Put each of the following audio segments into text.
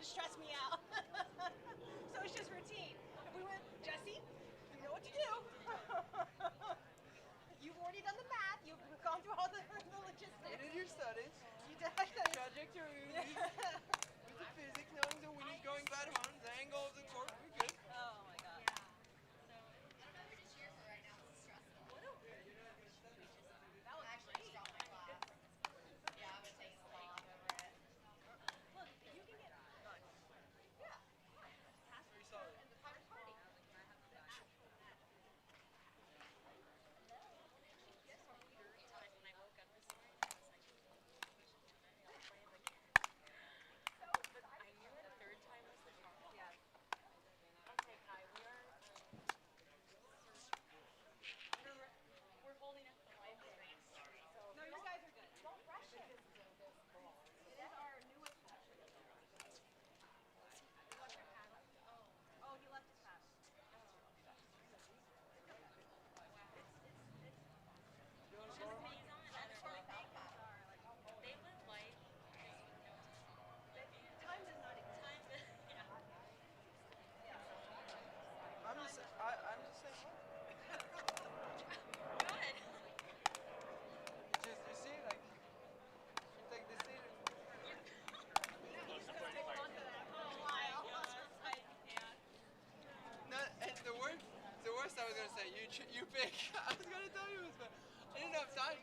stress me out. So it's just routine. We went, Jesse, you know what to do. You've already done the math. You've gone through all the logistics. You did your studies. You did. Trajectory. With the physics, knowing the wind is going bad horns, the angle of the court, we're good. Oh my god. I'm just saying. Just, you see, like, you take the seat and... No, and the worst I was going to say, you pick. I was going to tell you, but I didn't have time.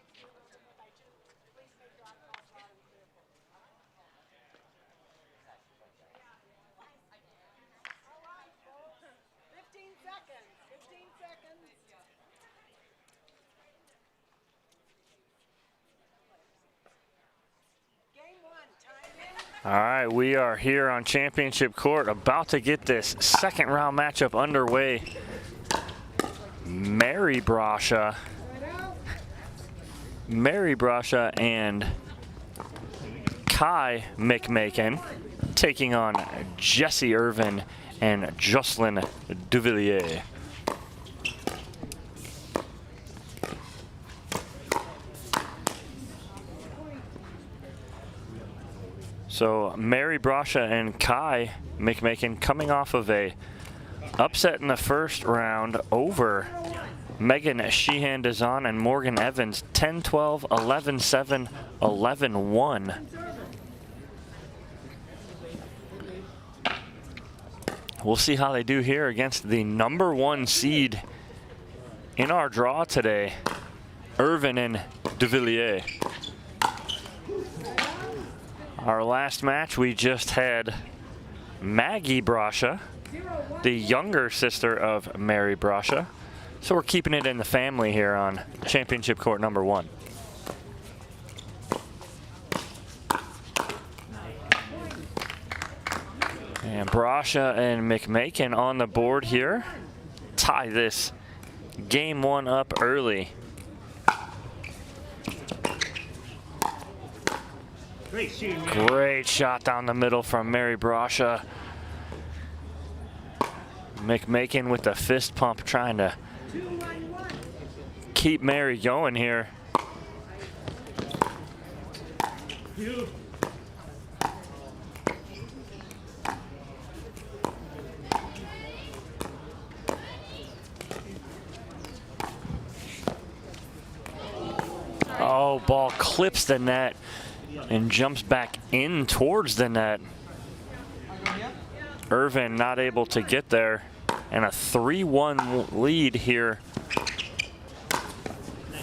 All right, we are here on championship court, about to get this second round matchup underway. Mary Brasha and Kai McMakin taking on Jesse Irvin and Jocelyn Duvillier. So Mary Brasha and Kai McMakin coming off of a upset in the first round over Megan Sheehan-Dazan and Morgan Evans, 10-12, 11-7, 11-1. We'll see how they do here against the #1 seed in our draw today, Irvin and Duvillier. Our last match, we just had Maggie Brasha, the younger sister of Mary Brasha. So we're keeping it in the family here on championship court #1. And Brasha and McMakin on the board here. Tie this game 1 up early. Great shot down the middle from Mary Brasha. McMakin with the fist pump trying to keep Mary going here. Oh, ball clips the net and jumps back in towards the net. Irvin not able to get there, and a 3-1 lead here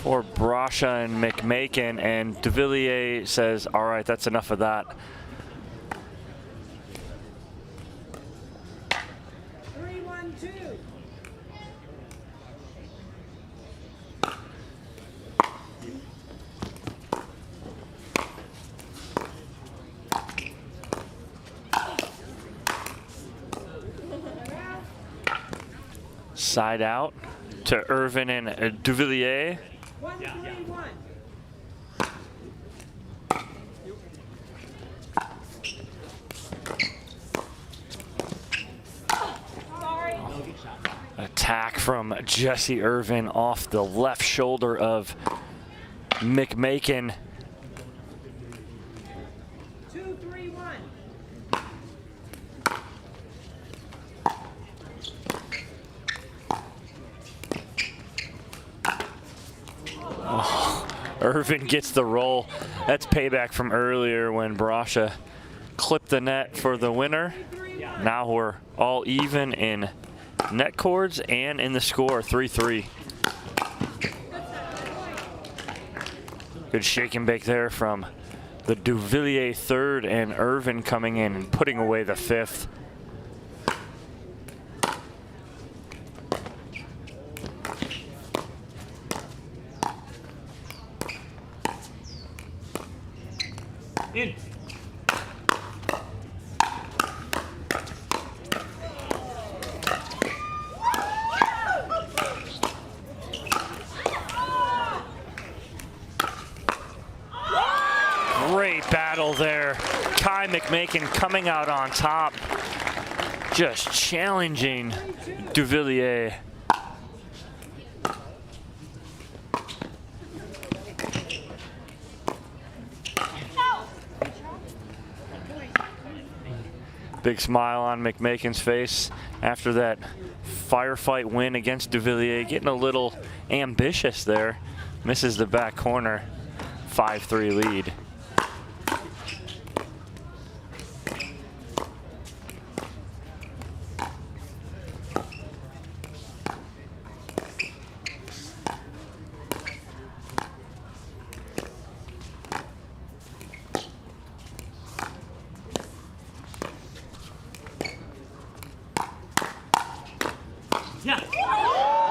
for Brasha and McMakin, and Duvillier says, all right, that's enough of that. Side out to Irvin and Duvillier. 1-3-1. Attack from Jesse Irvin off the left shoulder of McMakin. 2-3-1. Irvin gets the roll. That's payback from earlier when Brasha clipped the net for the winner. Now we're all even in net cords and in the score, 3-3. Good shake and bake there from the Duvillier third, and Irvin coming in and putting away the fifth. In. Great battle there. Kai McMakin coming out on top, just challenging Duvillier. Big smile on McMakin's face after that firefight win against Duvillier, getting a little ambitious there. Misses the back corner, 5-3 lead.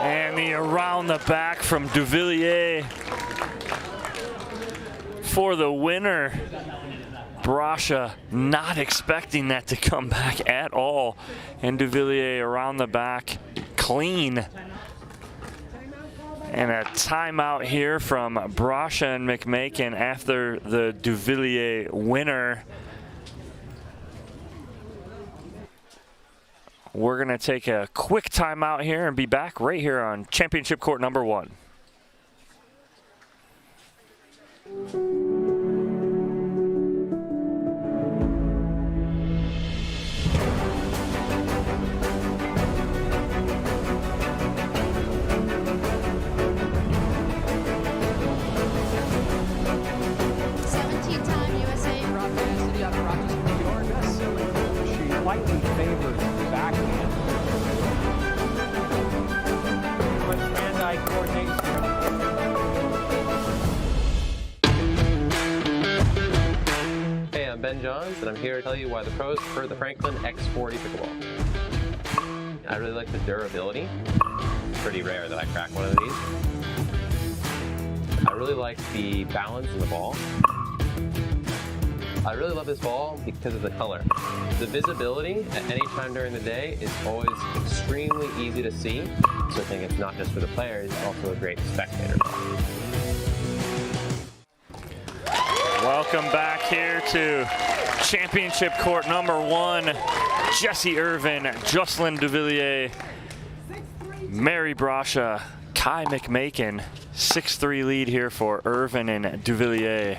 And the around the back from Duvillier for the winner. Brasha not expecting that to come back at all. And Duvillier around the back, clean. And a timeout here from Brasha and McMakin after the Duvillier winner. We're going to take a quick timeout here and be back right here on Championship Court number 1. Slightly favored backhand. But hand-eye coordination. Hey, I'm Ben Johns, and I'm here to tell you why the pros prefer the Franklin X40 Pickleball. I really like the durability. It's pretty rare that I crack one of these. I really like the balance in the ball. I really love this ball because of the color. The visibility at any time during the day is always extremely easy to see. So I think it's not just for the players, it's also a great spectator ball. Welcome back here to Championship Court number 1. Jesse Irvin, Jocelyn Duvillier, Mary Brasha, Kai McMakin. 6-3 lead here for Irvin and Duvillier.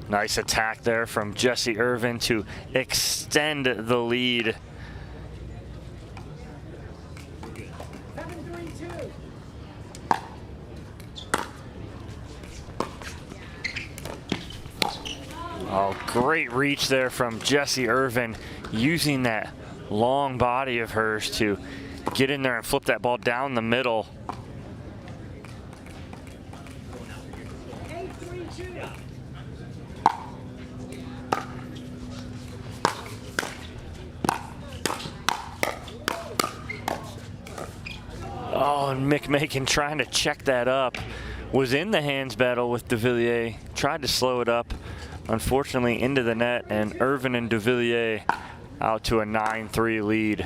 Nice attack there from Jesse Irvin to extend the lead. Oh, great reach there from Jesse Irvin, using that long body of hers to get in there and flip that ball down the middle. Oh, and McMakin trying to check that up. Was in the hands battle with Duvillier. Tried to slow it up. Unfortunately into the net, and Irvin and Duvillier out to a 9-3 lead.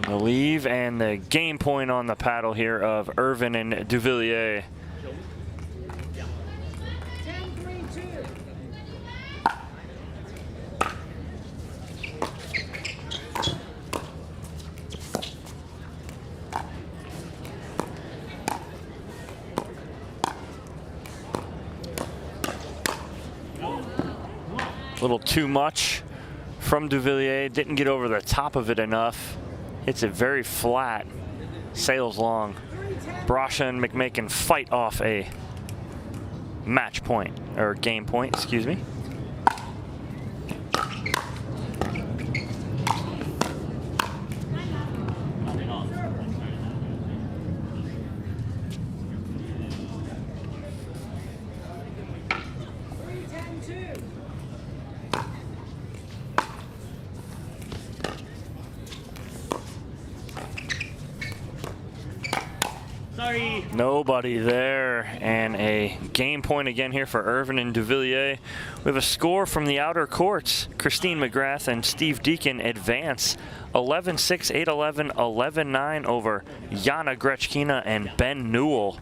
The leave and the game point on the paddle here of Irvin and Duvillier. A little too much from Duvillier. Didn't get over the top of it enough. Hits it very flat. Sails long. Brasha and McMakin fight off a match point, or game point, excuse me. Sorry. Nobody there, and a game point again here for Irvin and Duvillier. We have a score from the outer courts. Christine McGrath and Steve Deacon advance 11-6, 8-11, 11-9 over Jana Grechkina and Ben Newell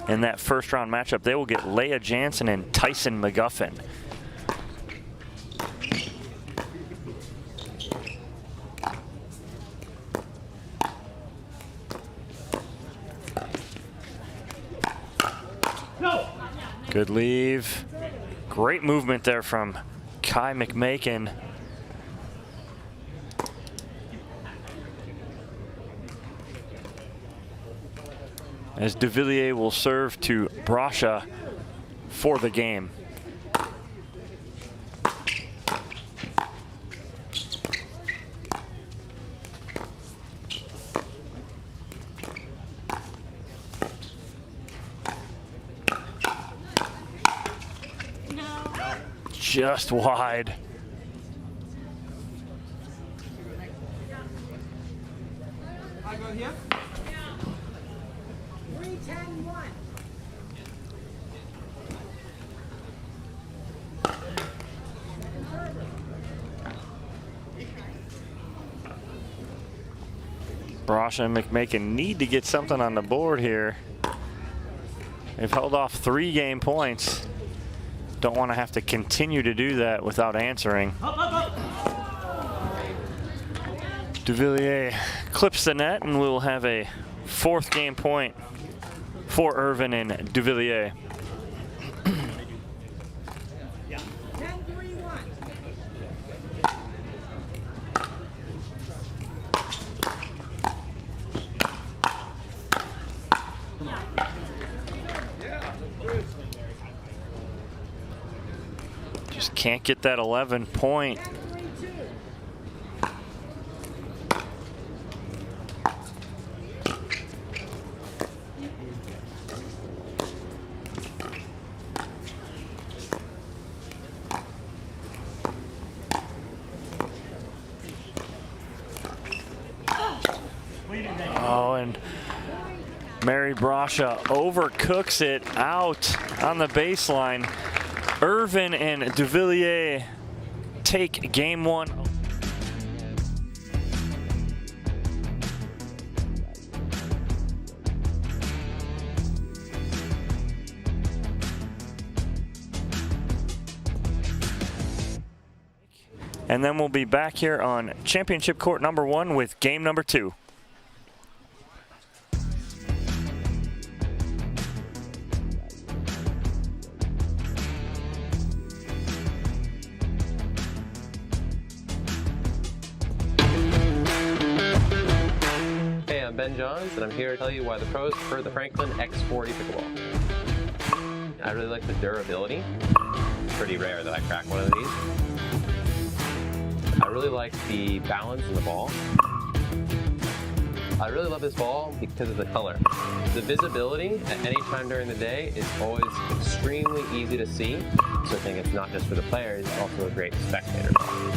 in that first round matchup. They will get Leah Jansen and Tyson McGuffin. Good leave. Great movement there from Kai McMakin. As Duvillier will serve to Brasha for the game. Just wide. I go here. 3-10-1. Brasha and McMakin need to get something on the board here. They've held off 3 game points. Don't want to have to continue to do that without answering. Duvillier clips the net, and we'll have a 4th game point for Irvin and Duvillier. 10-3-1. Just can't get that 11 point. 10-3-2. Oh, and Mary Brasha overcooks it out on the baseline. Irvin and Duvillier take game 1. And then we'll be back here on championship court number 1 with game number 2. I'm Ben Johns, and I'm here to tell you why the pros prefer the Franklin X40 Pickleball. I really like the durability. It's pretty rare that I crack one of these. I really like the balance in the ball. I really love this ball because of the color. The visibility at any time during the day is always extremely easy to see, so I think it's not just for the players, it's also a great spectator ball.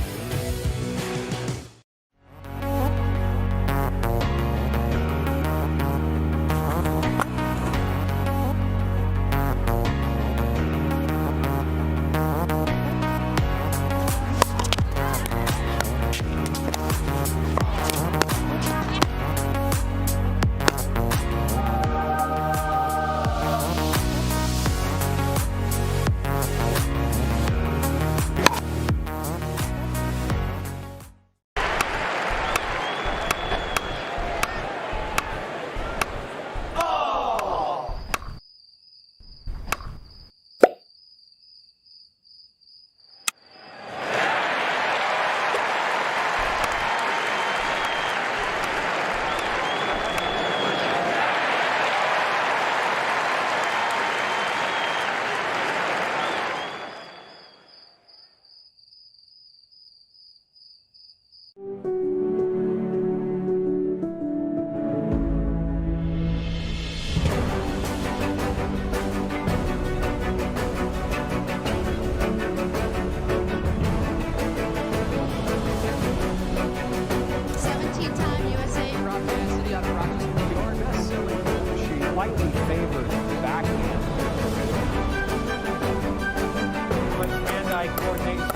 hand-eye coordination.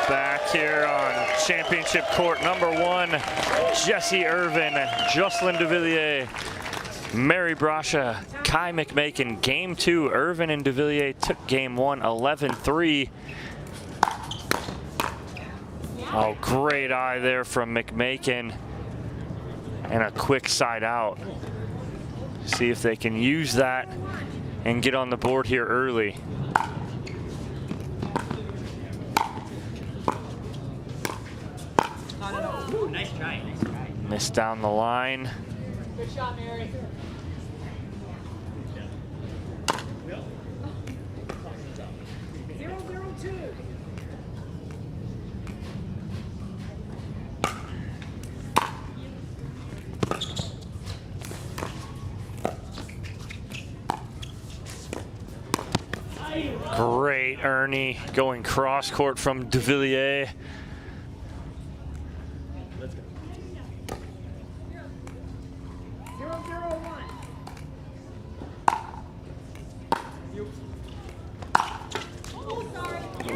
Back here on championship court number 1, Jesse Irvin, Jocelyn Duvillier, Mary Brasha, Kai McMakin. Game 2, Irvin and Duvillier took game 1, 11-3. Oh, great eye there from McMakin. And a quick side out. See if they can use that and get on the board here early. Ooh, nice try, nice try. Missed down the line. Good shot, Mary. Great Ernie going cross court from Duvillier.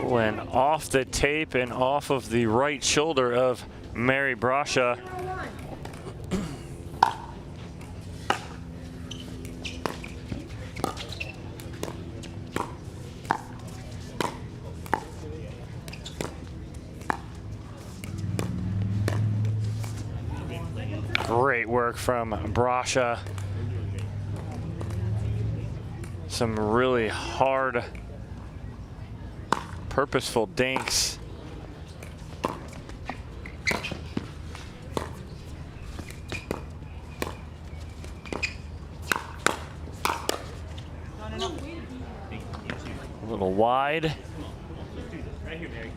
Went off the tape and off of the right shoulder of Mary Brasha. Great work from Brasha. Some really hard, purposeful dinks. A little wide. Right here, Mary.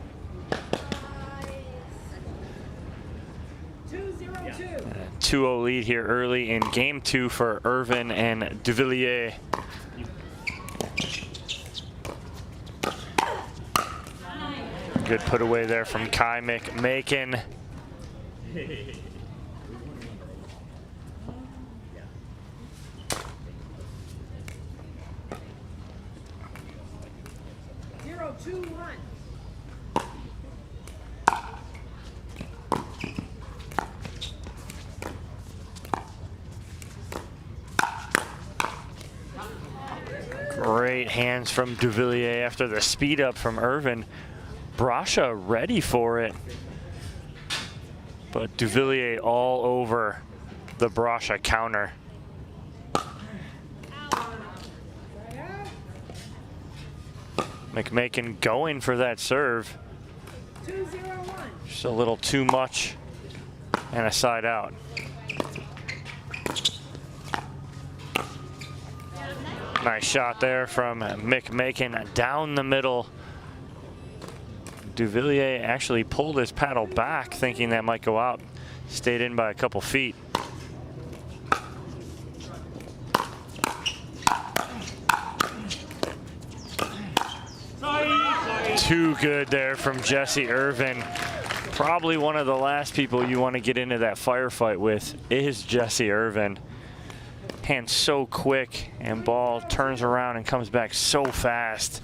2-0 lead here early in game 2 for Irvin and Duvillier. Good put away there from Kai McMakin. Great hands from Duvillier after the speed up from Irvin. Brasha ready for it, but Duvillier all over the Brasha counter. McMakin going for that serve. Just a little too much and a side out. Nice shot there from McMakin down the middle. Duvillier actually pulled his paddle back thinking that might go out. Stayed in by a couple feet. Too good there from Jesse Irvin. Probably one of the last people you want to get into that firefight with is Jesse Irvin. Hands so quick and ball turns around and comes back so fast.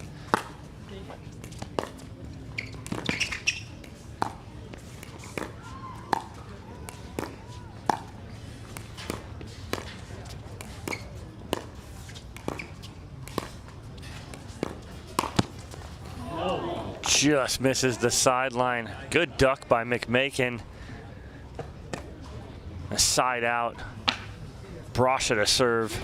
Just misses the sideline. Good duck by McMakin. A side out. Brasha to serve.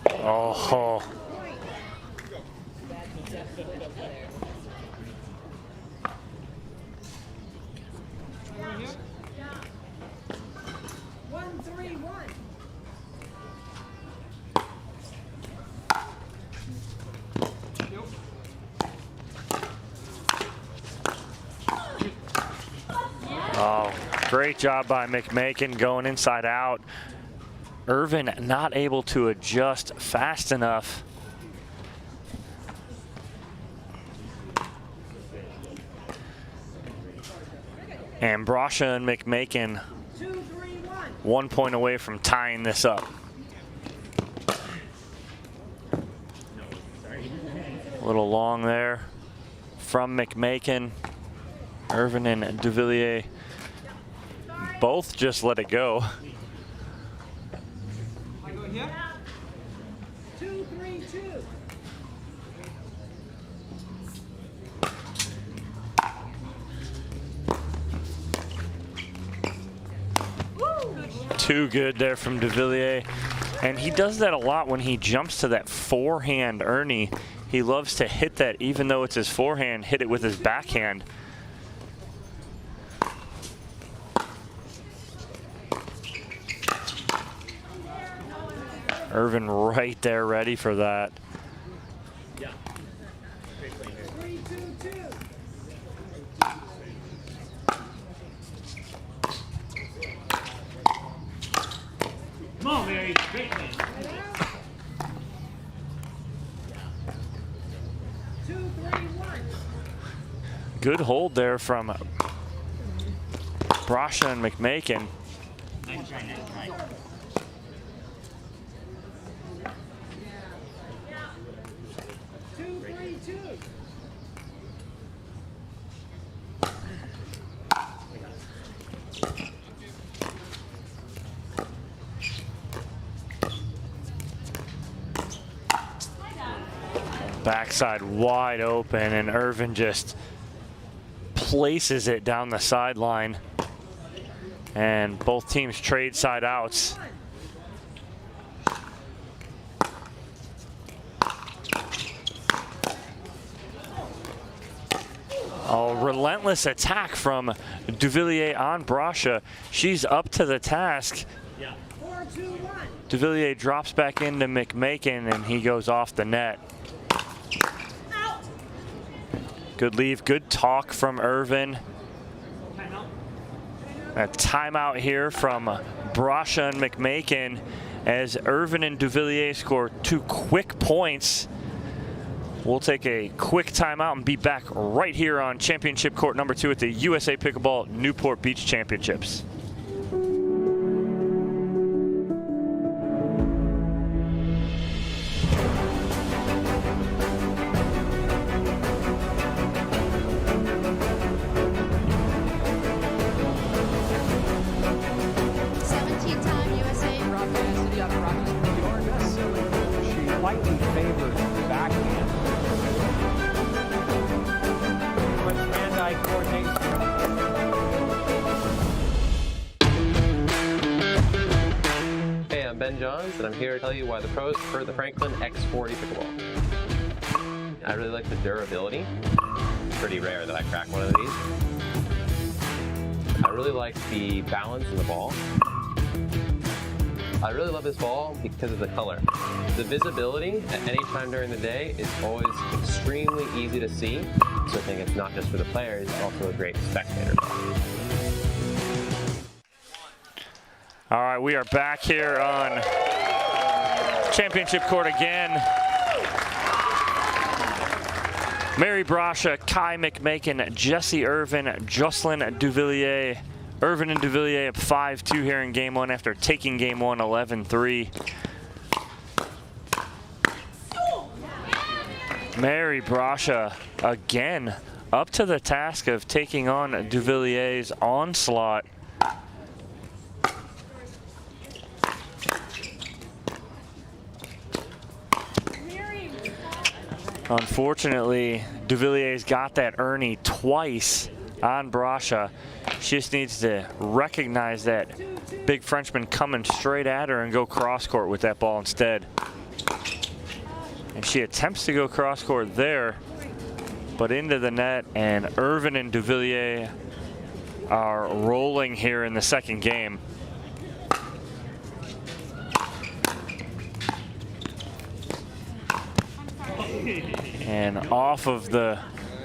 Oh. Oh, great job by McMakin going inside out. Irvin not able to adjust fast enough. And Brasha and McMakin 1 point away from tying this up. A little long there from McMakin. Irvin and Duvillier both just let it go. I go here. 2, 3, 2. Too good there from Duvillier. And he does that a lot when he jumps to that forehand Ernie. He loves to hit that, even though it's his forehand, hit it with his backhand. Irvin right there ready for that. Yeah. Great play here. 3, 2, 2. Come on, Mary. Great play. 2, 3, 1. Good hold there from Brasha and McMakin. Nice try, nice try. 2, 3, 2. Backside wide open, and Irvin just places it down the sideline. And both teams trade side outs. A relentless attack from Duvillier on Brasha. She's up to the task. Yeah. 4, 2, 1. Duvillier drops back into McMakin, and he goes off the net. Good leave, good talk from Irvin. Timeout. A timeout here from Brasha and McMakin as Irvin and Duvillier score 2 quick points. We'll take a quick timeout and be back right here on Championship Court number 2 at the USA Pickleball Newport Beach Championships. Slightly favored backhand. With hand-eye coordination. Hey, I'm Ben Johns, and I'm here to tell you why the pros prefer the Franklin X40 Pickleball. I really like the durability. It's pretty rare that I crack one of these. I really like the balance in the ball. I really love this ball because of the color. The visibility at any time during the day is always extremely easy to see, so I think it's not just for the players, it's also a great spectator ball. All right, we are back here on Championship Court again. Mary Brasha, Kai McMakin, Jesse Irvin, Jocelyn Duvillier. Irvin and Duvillier up 5-2 here in game 1 after taking game 1 11-3. Mary Brasha again up to the task of taking on Duvillier's onslaught. Unfortunately, Duvillier's got that Ernie twice on Brasha. She just needs to recognize that big Frenchman coming straight at her and go cross court with that ball instead. And she attempts to go cross court there, but into the net, and Irvin and Duvillier are rolling here in the second game. And off of the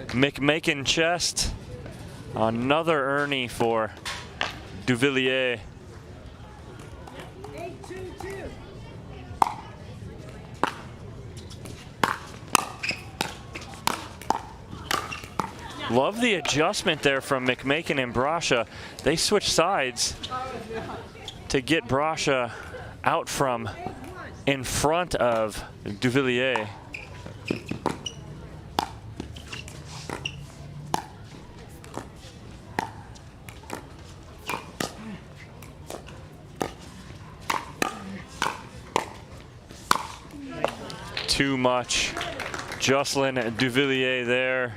McMakin chest, another Ernie for Duvillier. 8-2-2. Love the adjustment there from McMakin and Brasha. They switch sides. to get Brasha out from in front of Duvillier. Too much. Jocelyn Duvillier there.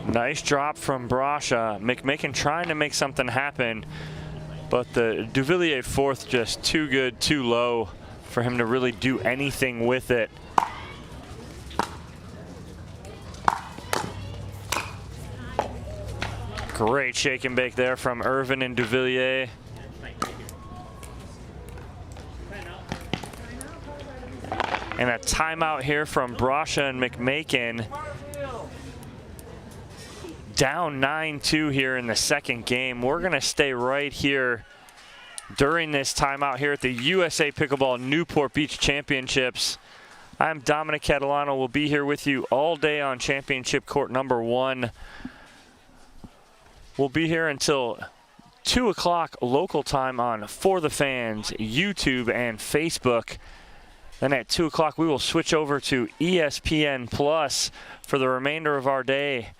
Nice drop from Brasha. McMakin trying to make something happen, but the Duvillier fourth just too good, too low for him to really do anything with it. Great shake and bake there from Irvin and Duvillier. And a timeout here from Brasha and McMakin. Down 9-2 here in the second game. We're gonna stay right here during this timeout here at the USA Pickleball Newport Beach Championships. I'm Dominic Catalano. We'll be here with you all day on championship court number 1. We'll be here until 2 o'clock local time on For the Fans, YouTube, and Facebook. Then at 2 o'clock, we will switch over to ESPN Plus for the remainder of our day.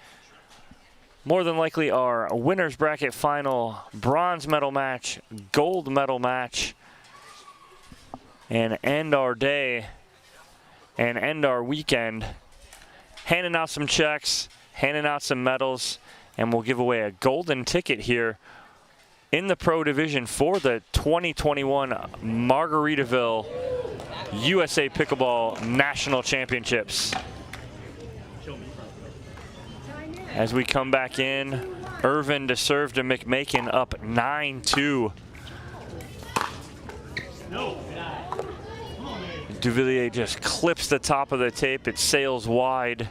More than likely our winner's bracket final, bronze medal match, gold medal match, and end our day and end our weekend handing out some checks, handing out some medals, and we'll give away a golden ticket here in the pro division for the 2021 Margaritaville USA Pickleball National Championships. As we come back in, Irvin to serve to McMakin, up 9-2. Duvillier just clips the top of the tape. It sails wide.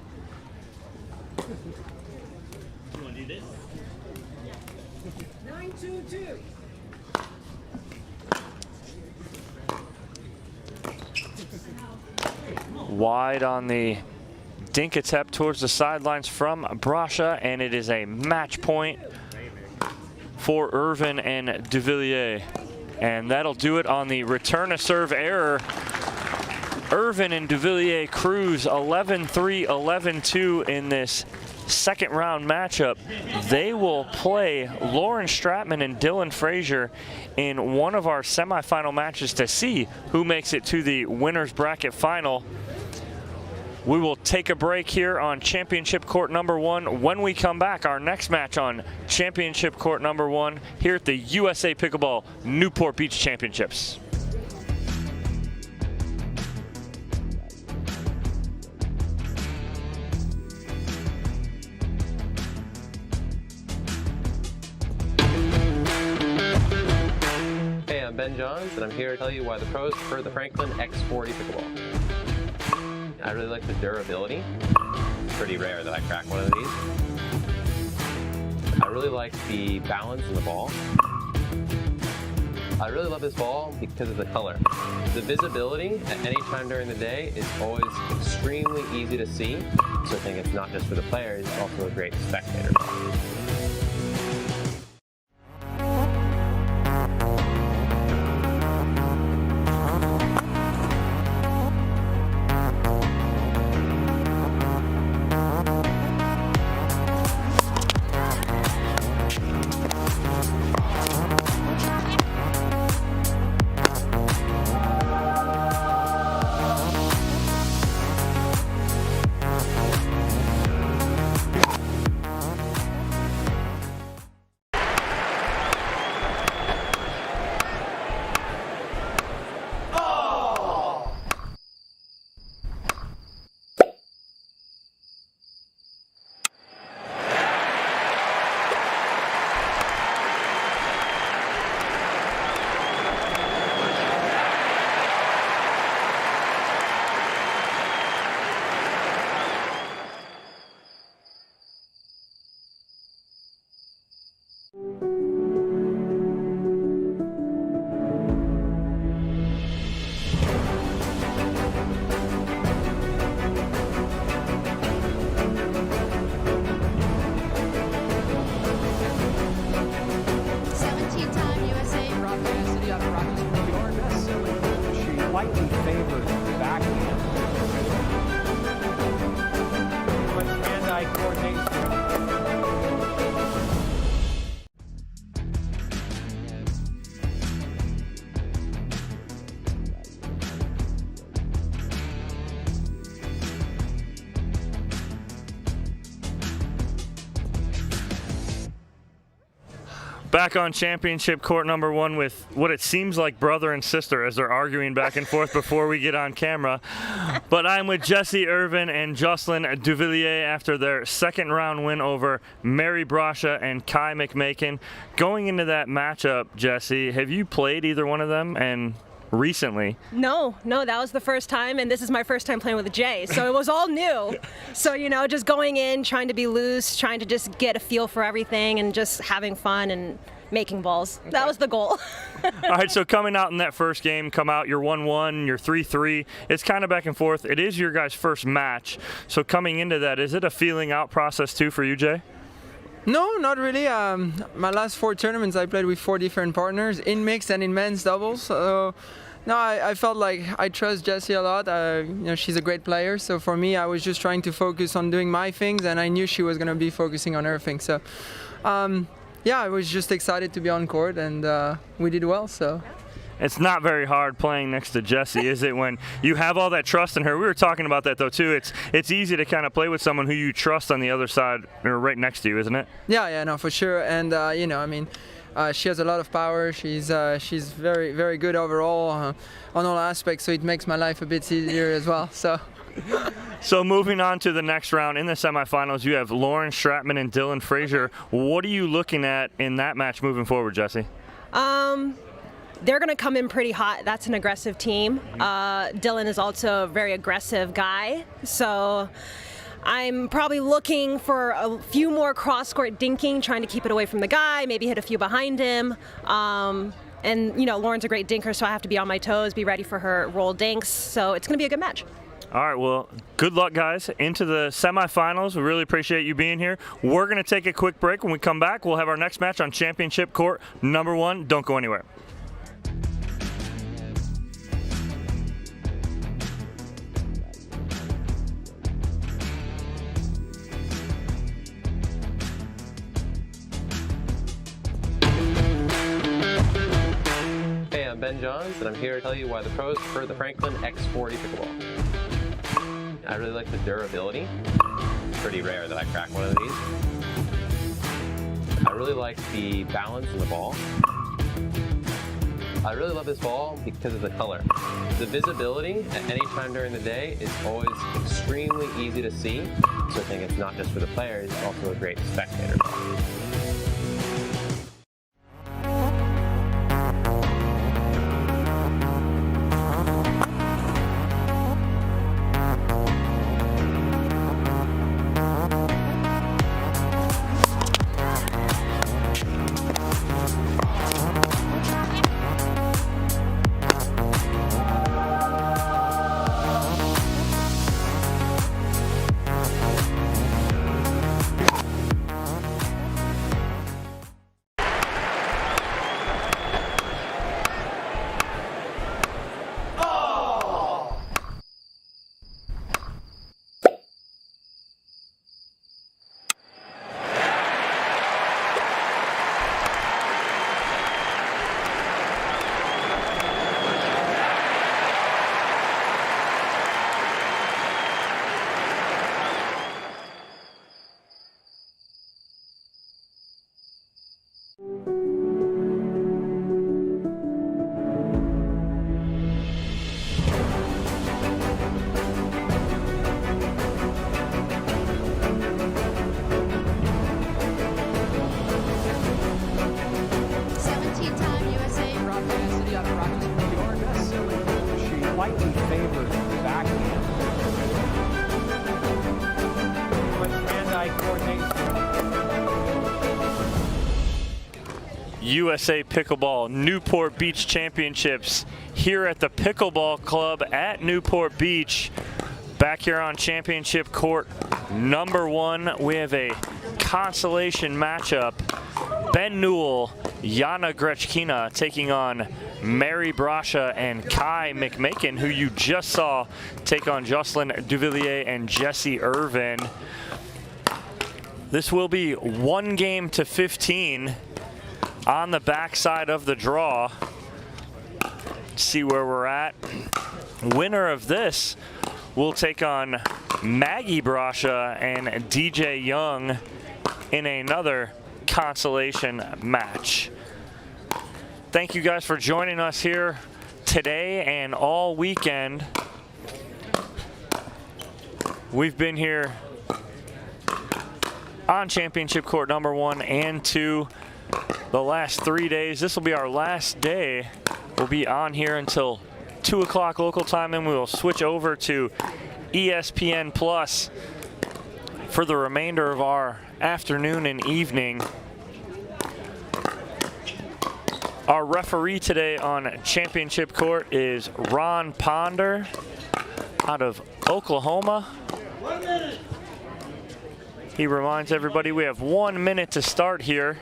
Wide on the dink attempt towards the sidelines from Brasha, and it is a match point for Irvin and Duvillier. And that'll do it on the return to serve error. Irvin and Duvillier cruise 11-3, 11-2 in this second round matchup. They will play Lauren Stratman and Dylan Frazier in one of our semifinal matches to see who makes it to the winner's bracket final. We will take a break here on championship court number 1. When we come back, our next match on championship court number 1 here at the USA Pickleball Newport Beach Championships. Hey, I'm Ben Johns, and I'm here to tell you why the pros prefer the Franklin X40 Pickleball. I really like the durability. It's pretty rare that I crack one of these. I really like the balance in the ball. I really love this ball because of the color. The visibility at any time during the day is always extremely easy to see. So I think it's not just for the players, it's also a great spectator ball. Back on championship court number 1 with what it seems like brother and sister as they're arguing back and forth before we get on camera. But I'm with Jesse Irvin and Jocelyn Duvillier after their second round win over Mary Brasha and Kai McMakin. Going into that matchup, Jesse, have you played either one of them and recently? No, that was the first time, and this is my first time playing with Jay, so it was all new. So, you know, just going in, trying to be loose, trying to just get a feel for everything, and just having fun and making balls. Okay. That was the goal. All right, so coming out in that first game, you're 1-1, you're 3-3. It's kind of back and forth. It is your guys' first match. So coming into that, is it a feeling out process too for you, Jay? No, not really. My last 4 tournaments, I played with 4 different partners in mixed and in men's doubles. So, no, I felt like I trust Jessie a lot. You know, she's a great player. So for me, I was just trying to focus on doing my things, and I knew she was going to be focusing on her things. So, yeah, I was just excited to be on court, and we did well. So. It's not very hard playing next to Jessie, is it, when you have all that trust in her? We were talking about that, though, too. It's easy to kind of play with someone who you trust on the other side or right next to you, isn't it? Yeah, no, for sure. And, you know, I mean, she has a lot of power. She's very, very good overall on all aspects, so it makes my life a bit easier as well. So moving on to the next round in the semifinals, you have Lauren Stratman and Dylan Frazier. What are you looking at in that match moving forward, Jesse? They're going to come in pretty hot. That's an aggressive team. Dylan is also a very aggressive guy. So I'm probably looking for a few more cross-court dinking, trying to keep it away from the guy, maybe hit a few behind him. And, you know, Lauren's a great dinker, so I have to be on my toes, be ready for her roll dinks. So it's going to be a good match. All right, well, good luck, guys, into the semifinals. We really appreciate you being here. We're going to take a quick break. When we come back, we'll have our next match on championship court number 1. Don't go anywhere. Hey, I'm Ben Johns, and I'm here to tell you why the pros prefer the Franklin X40 Pickleball. I really like the durability. It's pretty rare that I crack one of these. I really like the balance in the ball. I really love this ball because of the color. The visibility at any time during the day is always extremely easy to see, so I think it's not just for the players, it's also a great spectator ball. Slightly favored backhand. But hand-eye coordination. USA Pickleball Newport Beach Championships here at the Pickleball Club at Newport Beach. Back here on championship court number 1, we have a consolation matchup. Ben Newell, Yana Grechkina taking on Mary Brasha and Kai McMakin, who you just saw take on Jocelyn Duvillier and Jesse Irvin. This will be 1-15 on the backside of the draw. See where we're at. Winner of this will take on Maggie Brasha and DJ Young in another consolation match. Thank you guys for joining us here today and all weekend. We've been here on championship court number 1 and 2 the last 3 days. This will be our last day. We'll be on here until 2 o'clock local time, then we will switch over to ESPN Plus for the remainder of our afternoon and evening. Our referee today on championship court is Ron Ponder out of Oklahoma. He reminds everybody we have 1 minute to start here.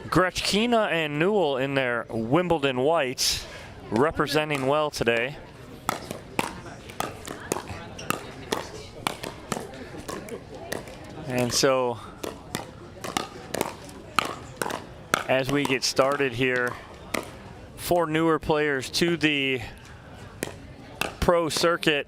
Gretchkina and Newell in their Wimbledon whites, representing well today. And so, as we get started here, 4 newer players to the pro circuit.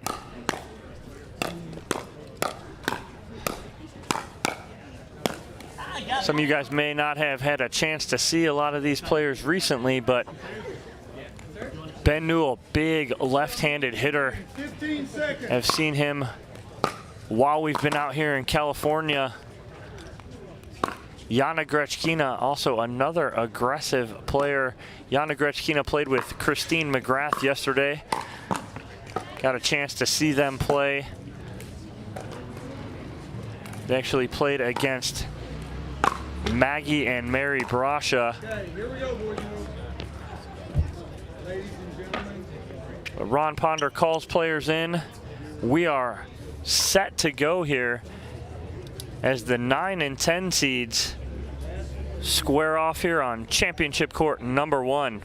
Some of you guys may not have had a chance to see a lot of these players recently, but Ben Newell, big left-handed hitter. I've seen him while we've been out here in California. Jana Gretchkina, also another aggressive player. Jana Gretchkina played with Christine McGrath yesterday. Got a chance to see them play. They actually played against Maggie and Mary Brasha. Okay, here we go, boys. Ladies and gentlemen. Ron Ponder calls players in. We are set to go here as the 9 and 10 seeds square off here on championship court number 1.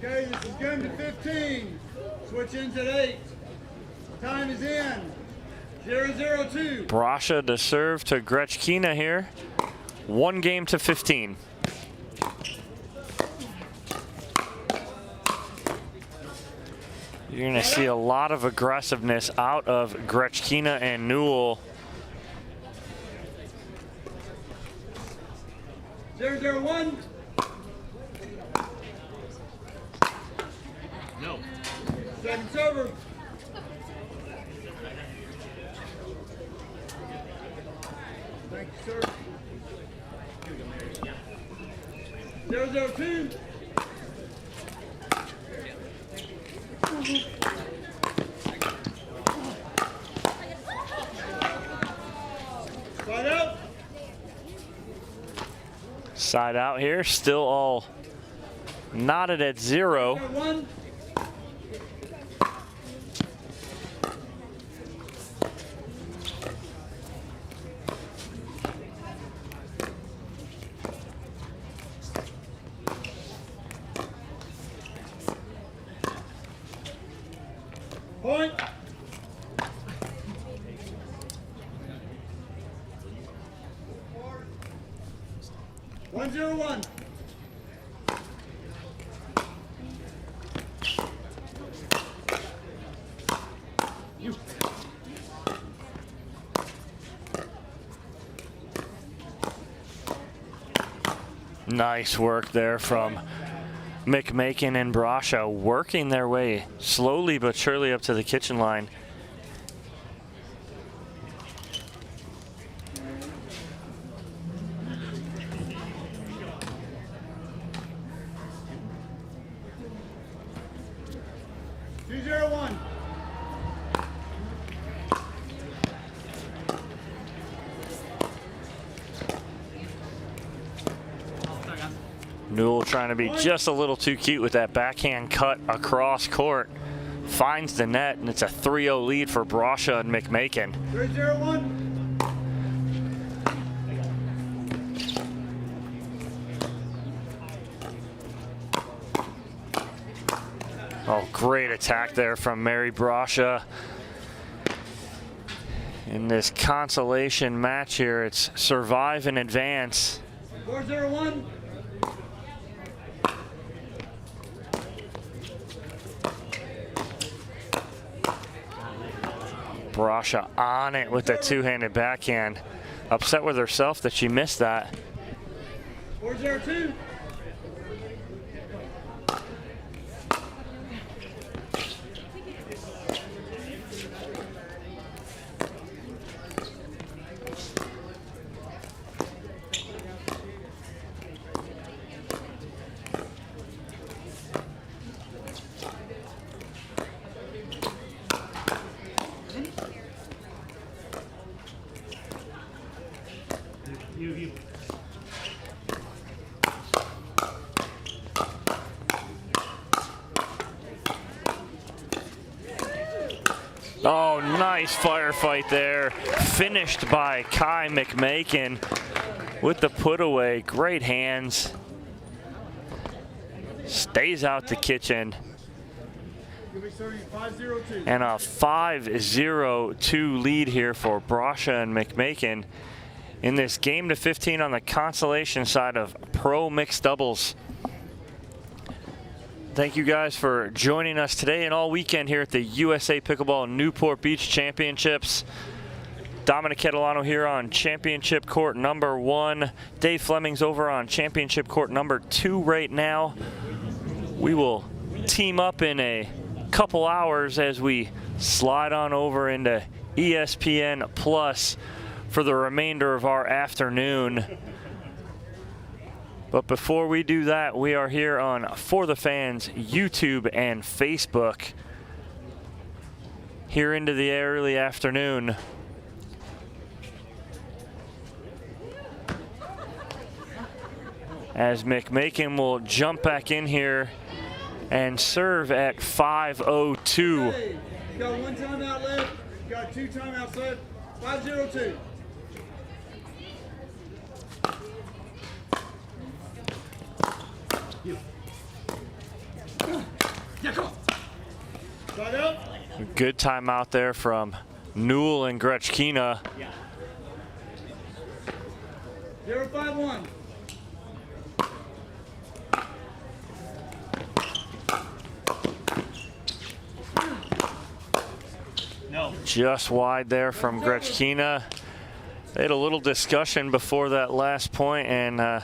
Okay, this is game to 15. Switch ins at 8. Time is in. 0-0-2. Brasha to serve to Gretchkina here. 1 game to 15. You're going to see a lot of aggressiveness out of Gretchkina and Newell. 0-0-1. No. Second over. Thank you, sir. 0-0-2. Side out. Side out here, still all knotted at 0. 1. Point. 1-0-1. Nice work there from McMakin and Brasha, working their way slowly but surely up to the kitchen line. Newell trying to be just a little too cute with that backhand cut across court. Finds the net, and it's a 3-0 lead for Brasha and McMakin. 3-0-1. Oh, great attack there from Mary Brasha. In this consolation match here, it's survive and advance. 4-0-1. Brasha on it with the two-handed backhand. Upset with herself that she missed that. 4-0-2. You. Oh, nice firefight there. Finished by Kai McMakin with the put away. Great hands. Stays out the kitchen. You'll be serving 5-0-2. And a 5-0-2 lead here for Brasha and McMakin in this game to 15 on the Consolation side of pro mixed doubles. Thank you guys for joining us today and all weekend here at the USA Pickleball Newport Beach Championships. Dominic Catalano here on championship court number 1. Dave Fleming's over on championship court number 2 right now. We will team up in a couple hours as we slide on over into ESPN Plus for the remainder of our afternoon. But before we do that, we are here on For the Fans YouTube and Facebook here into the early afternoon. As McMakin will jump back in here and serve at 5:02. Hey, you got 1 timeout left. You got 2 timeouts left. 5-0-2. Side up. Good timeout there from Newell and Grechkina. 0-5-1. No. Just wide there from Grechkina. They had a little discussion before that last point, and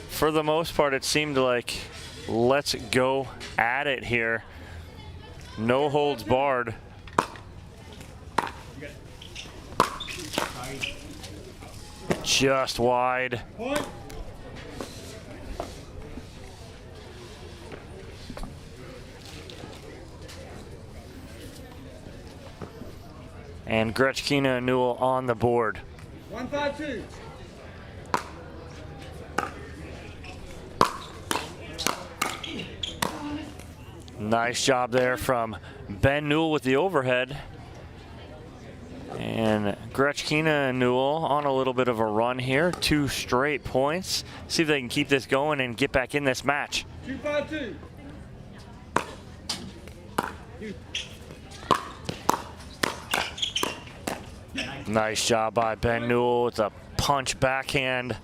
for the most part, it seemed like let's go at it here. No holds barred. Just wide. Point. And Grechkina and Newell on the board. 1-5-2. Nice job there from Ben Newell with the overhead. And Grechkina and Newell on a little bit of a run here. 2 straight points. See if they can keep this going and get back in this match. 2-5-2. Nice job by Ben Newell with a punch backhand.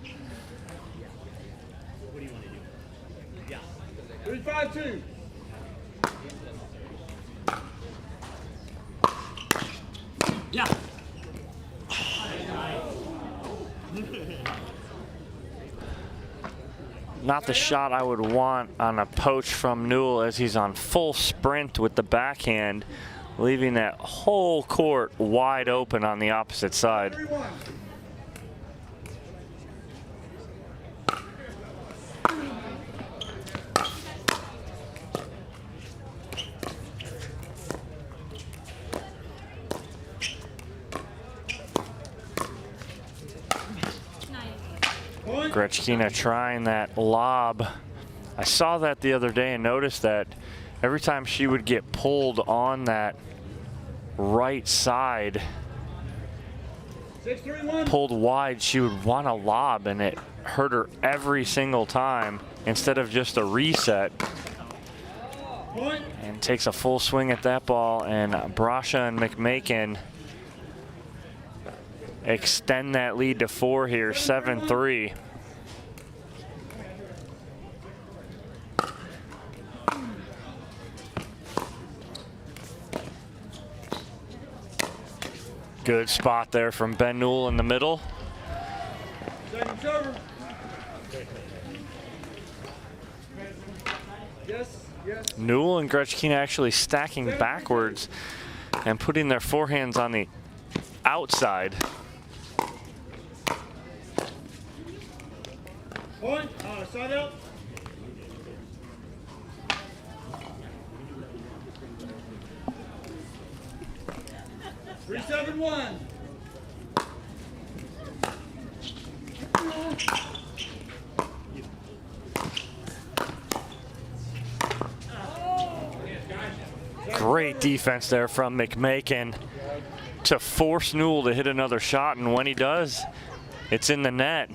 3-5-2. Yeah. Not the shot I would want on a poach from Newell as he's on full sprint with the backhand, leaving that whole court wide open on the opposite side. 3-1. Grechkina trying that lob. I saw that the other day and noticed that every time she would get pulled on that right side, 6-3-1. pulled wide, she would want a lob, and it hurt her every single time instead of just a reset. Point. And takes a full swing at that ball, and Brasha and McMakin extend that lead to 4 here, 7-3. Good spot there from Ben Newell in the middle. Second server. Yes, yes. Newell and Grechkina actually stacking backwards and putting their forehands on the outside. Point, side out. Three, 7-1. Great defense there from McMakin to force Newell to hit another shot, and when he does, it's in the net.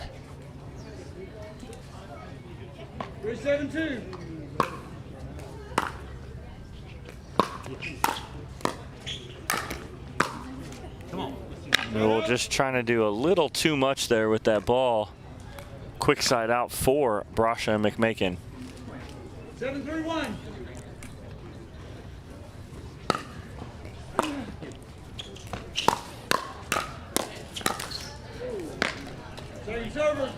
3-7-2. Come on. Newell just trying to do a little too much there with that ball. Quick side out for Brasha and McMakin. 7-3-1. Second server.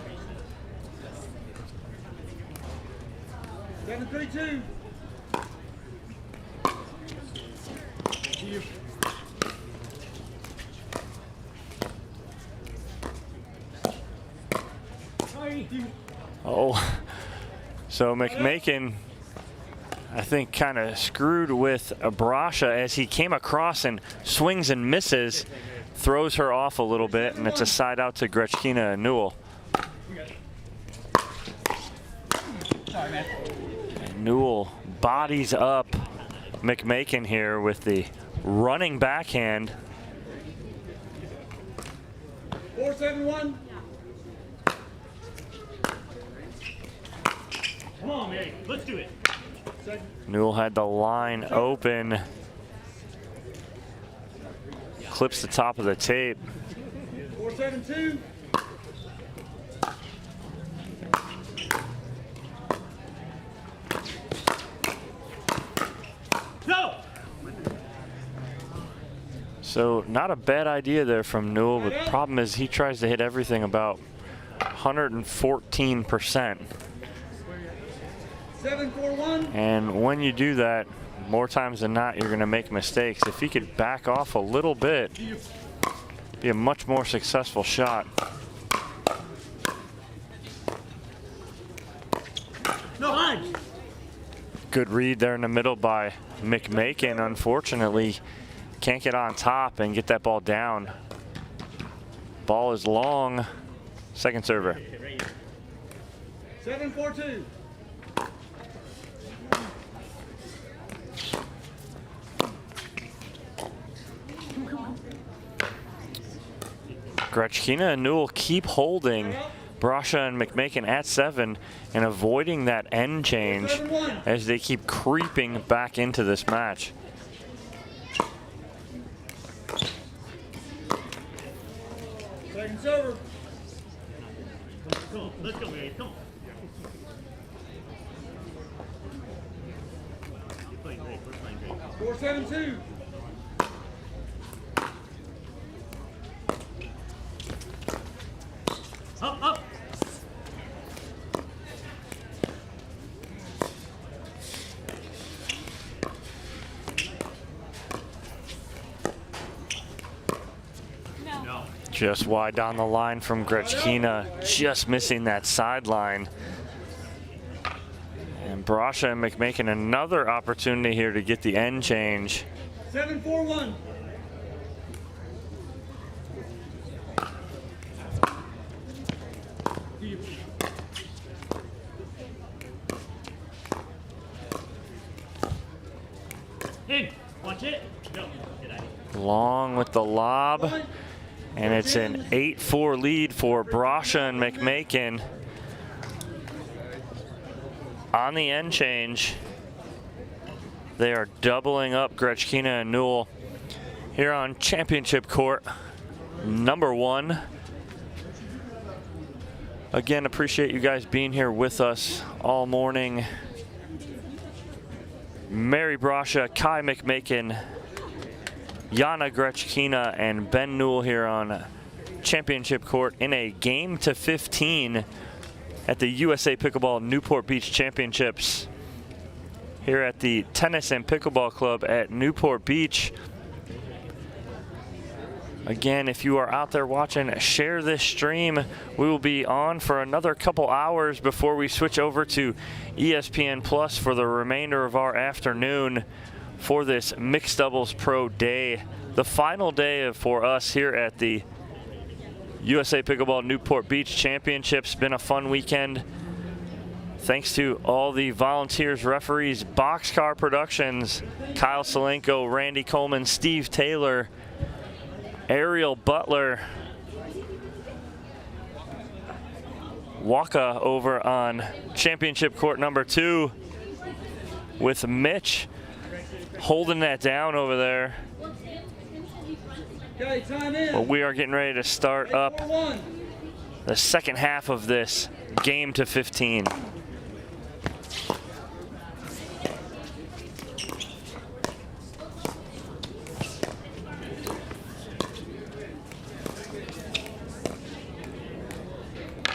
7-3-2. Oh, so McMakin, I think, kind of screwed with Brasha as he came across and swings and misses, throws her off a little bit, and it's a side out to Grechkina and Newell. And Newell bodies up McMakin here with the running backhand. 4-7-1. Come on, Mary. Let's do it. Second. Newell had the line open. Clips the top of the tape. 4-7-2. No! So not a bad idea there from Newell, but the problem is he tries to hit everything about 114%. 7-4-1. And when you do that, more times than not, you're going to make mistakes. If he could back off a little bit, be a much more successful shot. No, line! Good read there in the middle by McMakin. Unfortunately, can't get on top and get that ball down. Ball is long. Second server. 7-4-2. Grechkina and Newell keep holding Brasha and McMakin at 7 and avoiding that end change as they keep creeping back into this match. Second server. Come on, let's go, Mary. Come on. You're playing great. We're playing great. 4-7-2. Up, up! No. Just wide down the line from Grechkina, just missing that sideline. And Brasha and McMakin another opportunity here to get the end change. 7-4-1. In. Watch it. Go. Get out. Long with the lob. And it's an 8-4 lead for Brasha and McMakin. On the end change, they are doubling up Grechkina and Newell here on championship court number 1. Again, appreciate you guys being here with us all morning. Mary Brasha, Kai McMakin, Jana Grechkina and Ben Newell here on championship court in a game to 15 at the USA Pickleball Newport Beach Championships here at the Tennis and Pickleball Club at Newport Beach. Again, if you are out there watching, share this stream. We will be on for another couple hours before we switch over to ESPN Plus for the remainder of our afternoon for this Mixed Doubles Pro Day. The final day for us here at the USA Pickleball Newport Beach Championships. Been a fun weekend. Thanks to all the volunteers, referees, Boxcar Productions, Kyle Salenko, Randy Coleman, Steve Taylor, Ariel Butler, Waka over on championship court number 2 with Mitch holding that down over there. Okay, time in. Well, we are getting ready to start up 8-4-1. the second half of this game to 15.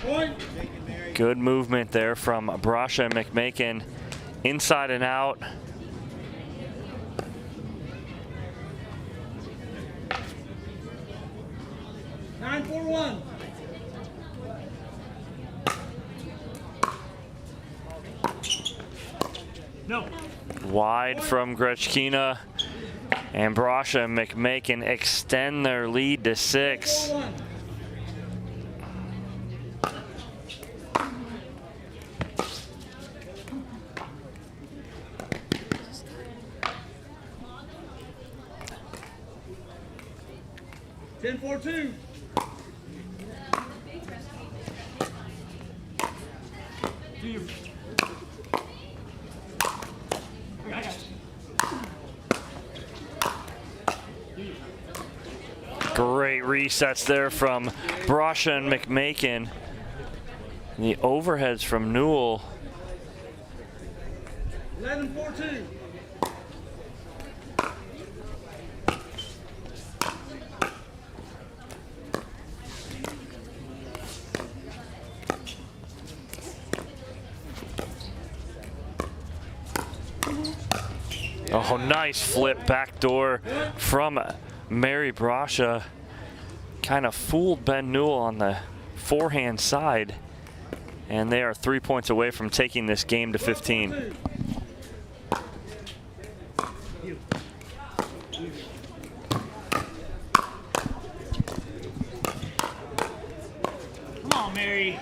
Point. Good movement there from Brasha and McMakin, inside and out. 9-4-1. No. Wide from Grechkina, and Brasha and McMakin extend their lead to 6. 4-1. Ten 4-2. Great resets there from Brasha and McMakin. The overheads from Newell. 11-4-2. Oh, nice flip backdoor from Mary Brasha. Kind of fooled Ben Newell on the forehand side. And they are 3 points away from taking this game to 15. Come on, Mary.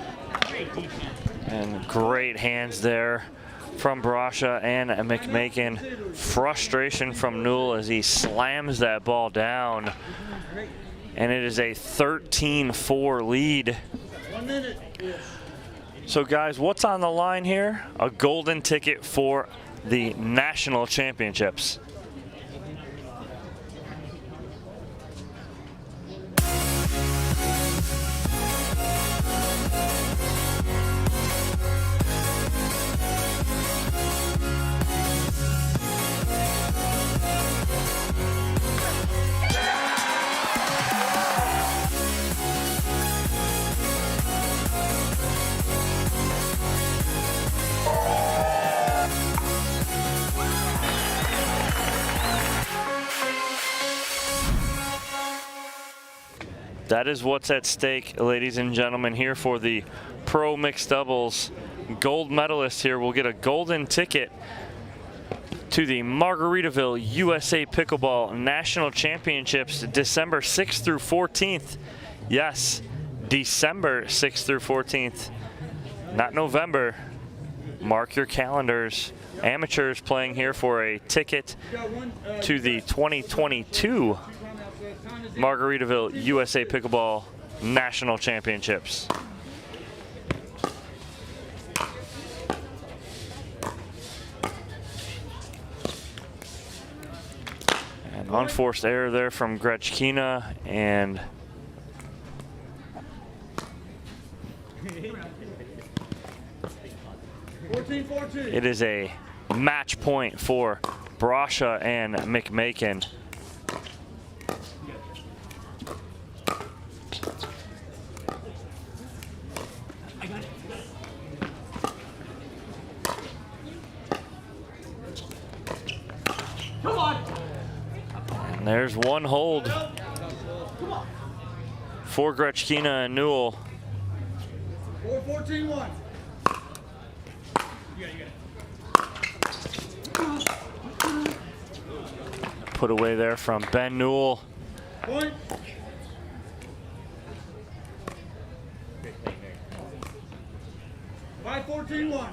Great defense. And great hands there from Brasha and McMakin. Frustration from Newell as he slams that ball down. And it is a 13-4 lead. 1 minute. So guys, what's on the line here? A golden ticket for the national championships. That is what's at stake, ladies and gentlemen, here for the Pro Mixed Doubles. Gold medalist here will get a golden ticket to the Margaritaville USA Pickleball National Championships, December 6th through 14th. Yes, December 6th through 14th, not November. Mark your calendars. Amateurs playing here for a ticket to the 2022 Margaritaville USA Pickleball National Championships. And unforced error there from Grechkina, and it is a match point for Brasha and McMakin. And there's one hold for Grechkina and Newell. 4-14-1. Put away there from Ben Newell. Point. By 14-1.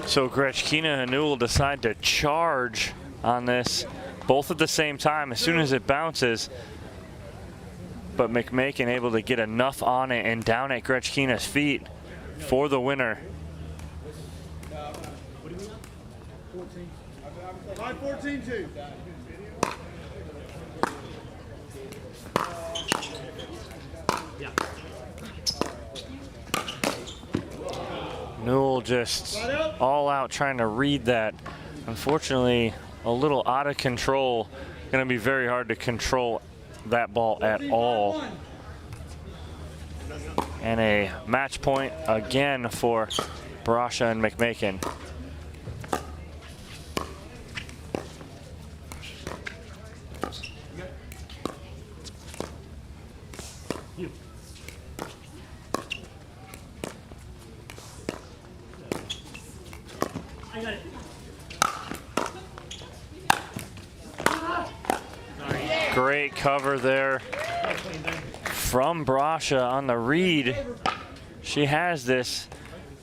So Grechkina and Newell decide to charge on this, both at the same time as soon as it bounces. But McMakin able to get enough on it and down at Grechkina's feet for the winner. 5-14-2. Newell just all out trying to read that. Unfortunately, a little out of control. Going to be very hard to control that ball at all. And a match point again for Brasha and McMakin. I got it. Great cover there from Brasha on the read. She has this,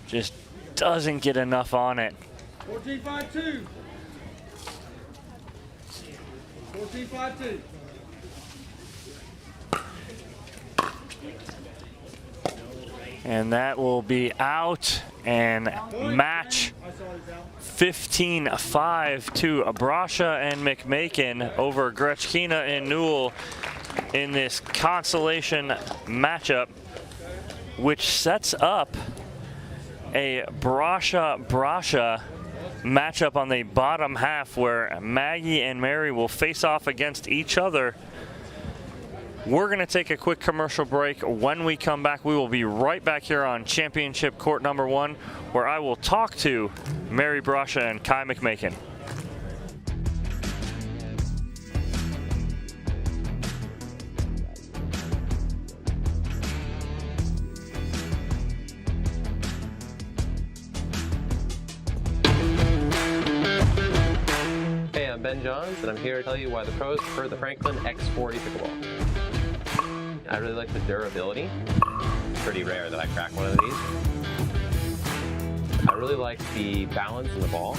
just doesn't get enough on it. 14-5-2. 14-5-2. And that will be out, and match 15-5 to Brasha and McMakin over Grechkina and Newell in this consolation matchup, which sets up a Brasha matchup on the bottom half where Maggie and Mary will face off against each other. We're going to take a quick commercial break. When we come back, we will be right back here on Championship Court number 1, where I will talk to Mary Brasha and Kai McMakin. Hey, I'm Ben Johns, and I'm here to tell you why the pros prefer the Franklin X40 Pickleball. I really like the durability. It's pretty rare that I crack one of these. I really like the balance in the ball.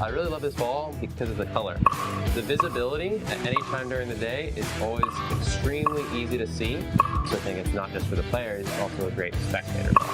I really love this ball because of the color. The visibility at any time during the day is always extremely easy to see. So I think it's not just for the players, it's also a great spectator ball.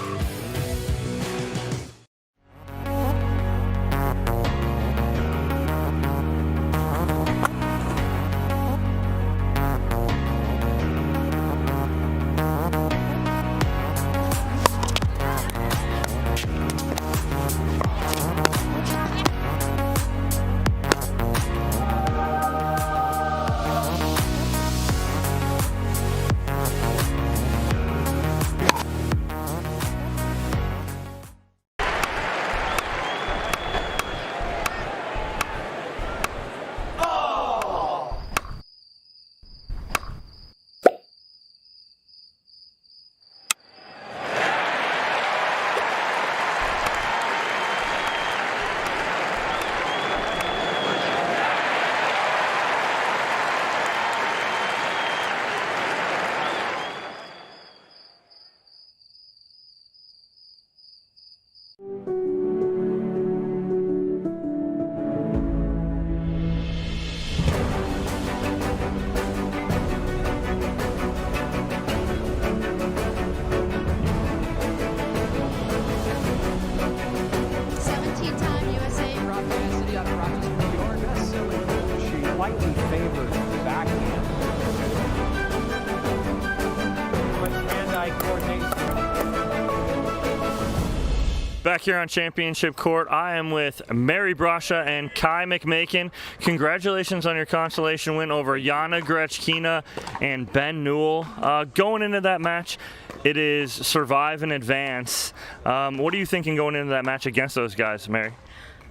Back here on championship court, I am with Mary Brasha and Kai McMakin. Congratulations on your consolation win over Jana Grechkina and Ben Newell. Going into that match, it is survive and advance. What are you thinking going into that match against those guys, Mary?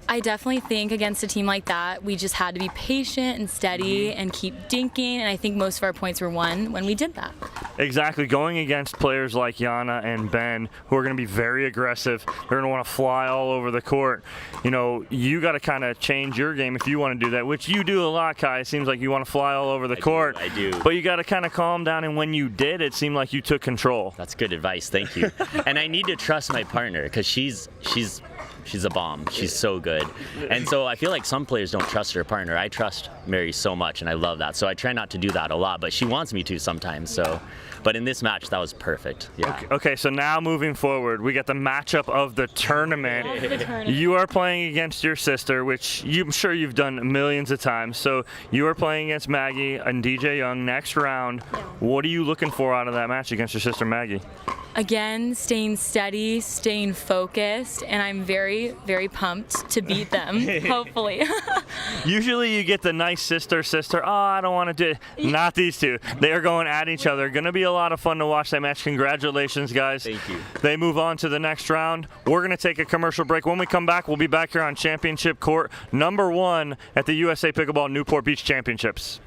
I definitely think against a team like that, we just had to be patient and steady and keep dinking, and I think most of our points were won when we did that. Exactly. Going against players like Jana and Ben, who are going to be very aggressive, they're going to want to fly all over the court. You know, you got to kind of change your game if you want to do that, which you do a lot, Kai. It seems like you want to fly all over the court. I do. But you got to kind of calm down, and when you did, it seemed like you took control. That's good advice. Thank you. And I need to trust my partner because she's a bomb. She's so good. And so I feel like some players don't trust their partner. I trust Mary so much, and I love that. So I try not to do that a lot, but she wants me to sometimes. So, but in this match, that was perfect. Yeah. Okay, so now moving forward, we got the matchup of the tournament. You are playing against your sister, which I'm sure you've done millions of times. So you are playing against Maggie and DJ Young next round. Yeah. What are you looking for out of that match against your sister Maggie? Again, staying steady, staying focused, and I'm very, very pumped to beat them, hopefully. Usually you get the nice sister, oh, I don't want to do it. Not these two. They are going at each other. Going to be a lot of fun to watch that match. Congratulations, guys. Thank you. They move on to the next round. We're going to take a commercial break. When we come back, we'll be back here on championship court, #1 at the USA Pickleball Newport Beach Championships.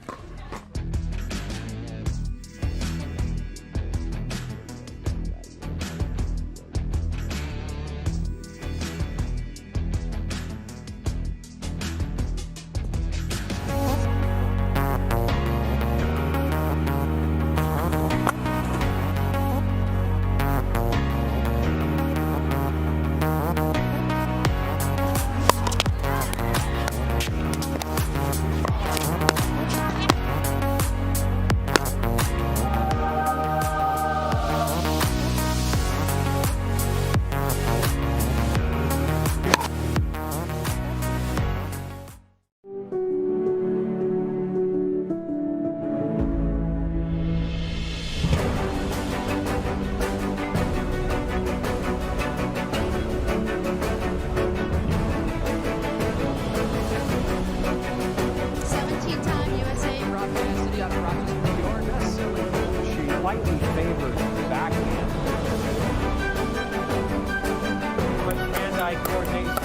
Slightly favored backhand. But hand-eye coordination.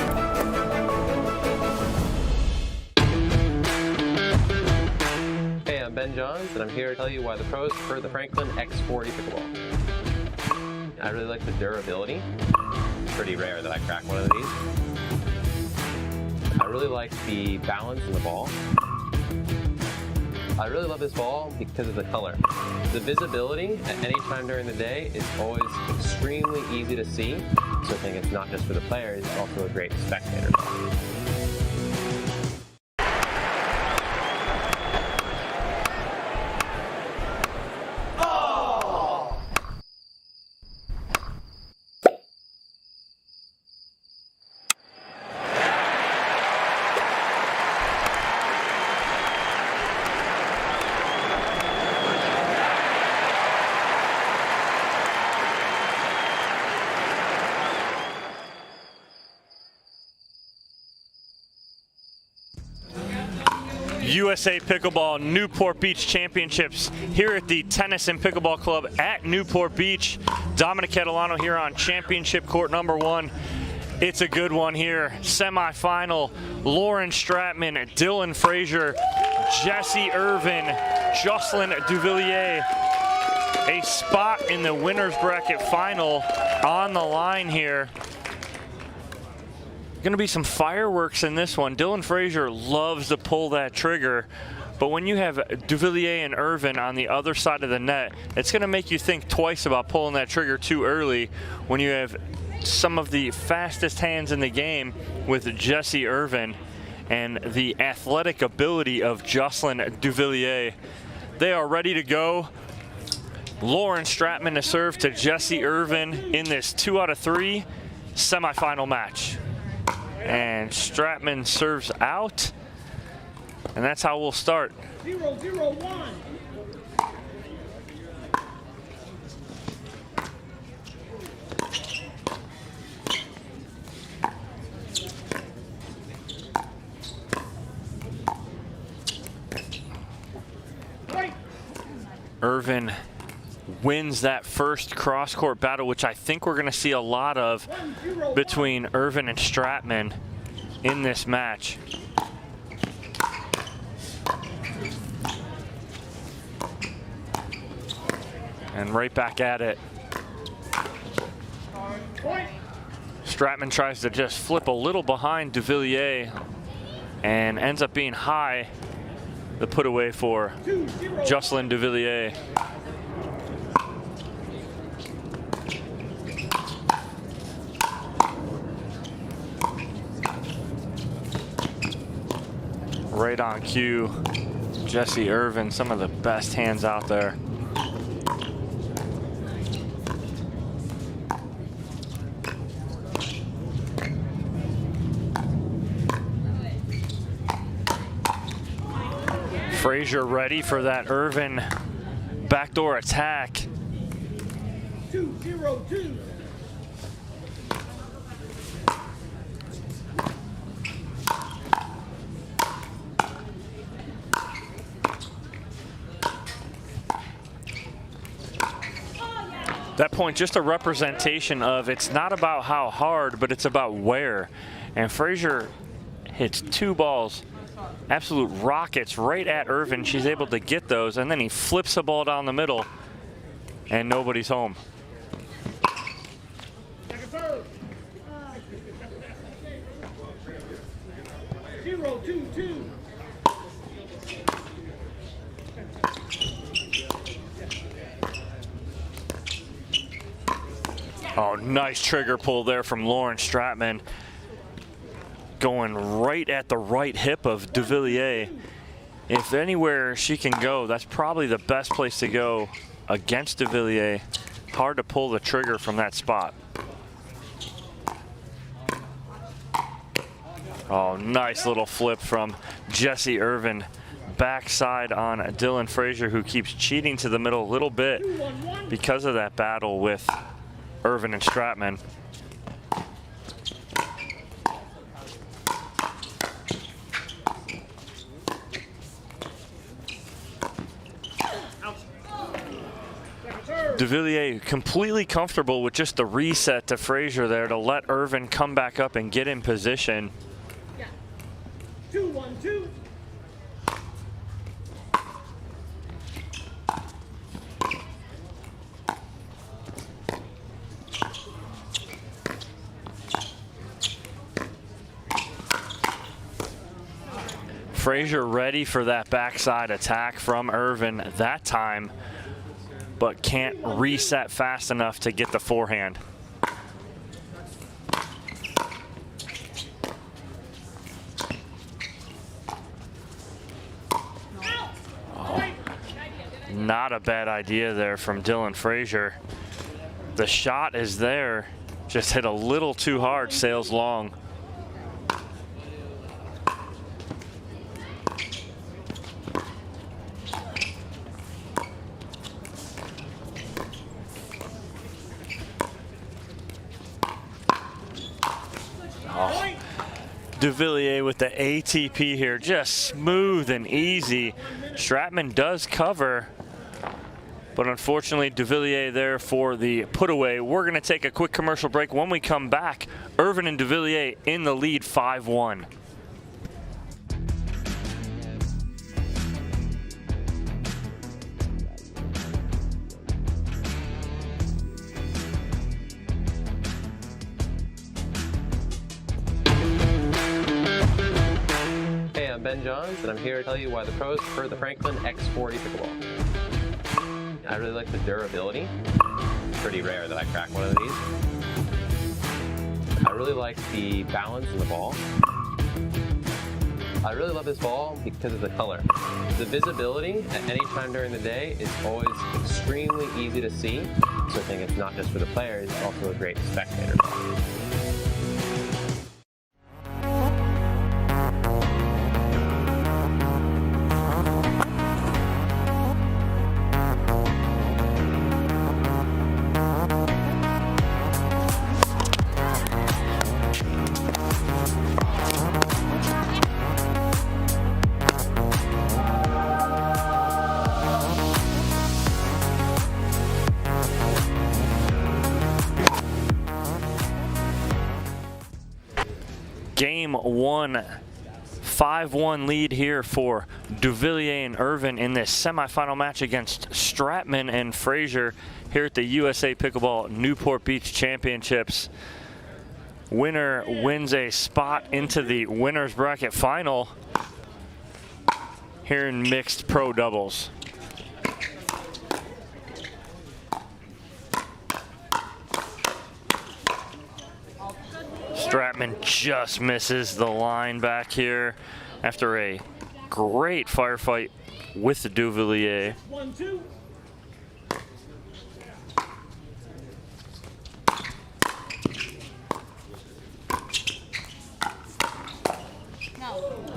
Hey, I'm Ben Johns, and I'm here to tell you why the pros prefer the Franklin X40 Pickleball. I really like the durability. It's pretty rare that I crack one of these. I really like the balance in the ball. I really love this ball because of the color. The visibility at any time during the day is always extremely easy to see. So I think it's not just for the players, it's also a great spectator ball. USA Pickleball Newport Beach Championships here at the Tennis and Pickleball Club at Newport Beach. Dominic Catalano here on championship court #1. It's a good one here. Semifinal, Lauren Stratman, Dylan Frazier, Jesse Irvin, Jocelyn Duvillier. A spot in the winner's bracket final on the line here. Going to be some fireworks in this one. Dylan Frazier loves to pull that trigger, but when you have Duvillier and Irvin on the other side of the net, it's going to make you think twice about pulling that trigger too early when you have some of the fastest hands in the game with Jesse Irvin and the athletic ability of Jocelyn Duvillier. They are ready to go. Lauren Stratman to serve to Jesse Irvin in this 2 out of 3 semifinal match. And Stratman serves out, and that's how we'll start. 0-0-1. Irvin wins that first cross-court battle, which I think we're going to see a lot of between Irvin and Stratman in this match. And right back at it. Stratman tries to just flip a little behind Duvillier and ends up being high. The put away for Jocelyn Duvillier. Right on cue, Jesse Irvin, some of the best hands out there. Frazier ready for that Irvin backdoor attack. 2-0-2. That point, just a representation of it's not about how hard, but it's about where. And Frazier hits 2 balls, absolute rockets right at Irvin. She's able to get those, and then he flips the ball down the middle, and nobody's home. Second serve. 0-2-2. Oh, nice trigger pull there from Lauren Stratman. Going right at the right hip of Duvillier. If anywhere she can go, that's probably the best place to go against Duvillier. Hard to pull the trigger from that spot. Oh, nice little flip from Jesse Irvin. Backside on Dylan Frazier, who keeps cheating to the middle a little bit because of that battle with Irvin and Stratman. Duvillier completely comfortable with just the reset to Frazier there to let Irvin come back up and get in position. 2-1-2. Frazier ready for that backside attack from Irvin that time, but can't reset fast enough to get the forehand. Oh, not a bad idea there from Dylan Frazier. The shot is there, just hit a little too hard, sails long. Duvillier with the ATP here, just smooth and easy. Stratman does cover, but unfortunately Duvillier there for the put away. We're going to take a quick commercial break. When we come back, Irvin and Duvillier in the lead 5-1. Ben Johns, and I'm here to tell you why the pros prefer the Franklin X40 Pickleball. I really like the durability. It's pretty rare that I crack one of these. I really like the balance in the ball. I really love this ball because of the color. The visibility at any time during the day is always extremely easy to see, so I think it's not just for the players, it's also a great spectator ball. Game 1, 5-1 lead here for Duvillier and Irvin in this semifinal match against Stratman and Frazier here at the USA Pickleball Newport Beach Championships. Winner wins a spot into the winner's bracket final here in mixed pro doubles. Stratman just misses the line back here after a great firefight with the Duvillier. 1-2.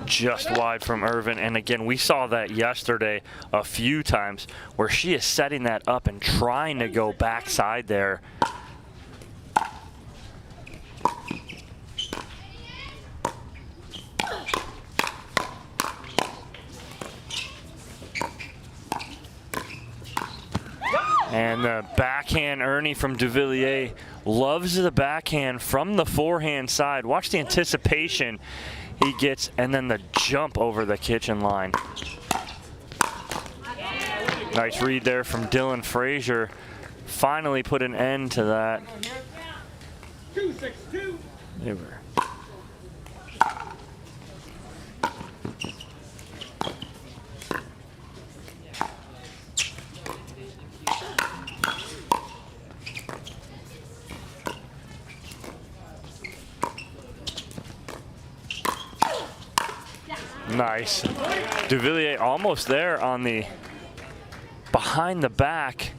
Just wide from Irvin, and again we saw that yesterday a few times where she is setting that up and trying to go backside there. And the backhand Ernie from Duvillier loves the backhand from the forehand side. Watch the anticipation he gets, and then the jump over the kitchen line. Nice read there from Dylan Frazier. Finally put an end to that. 2-6-2. They were. Nice. Duvillier almost there on the behind the back,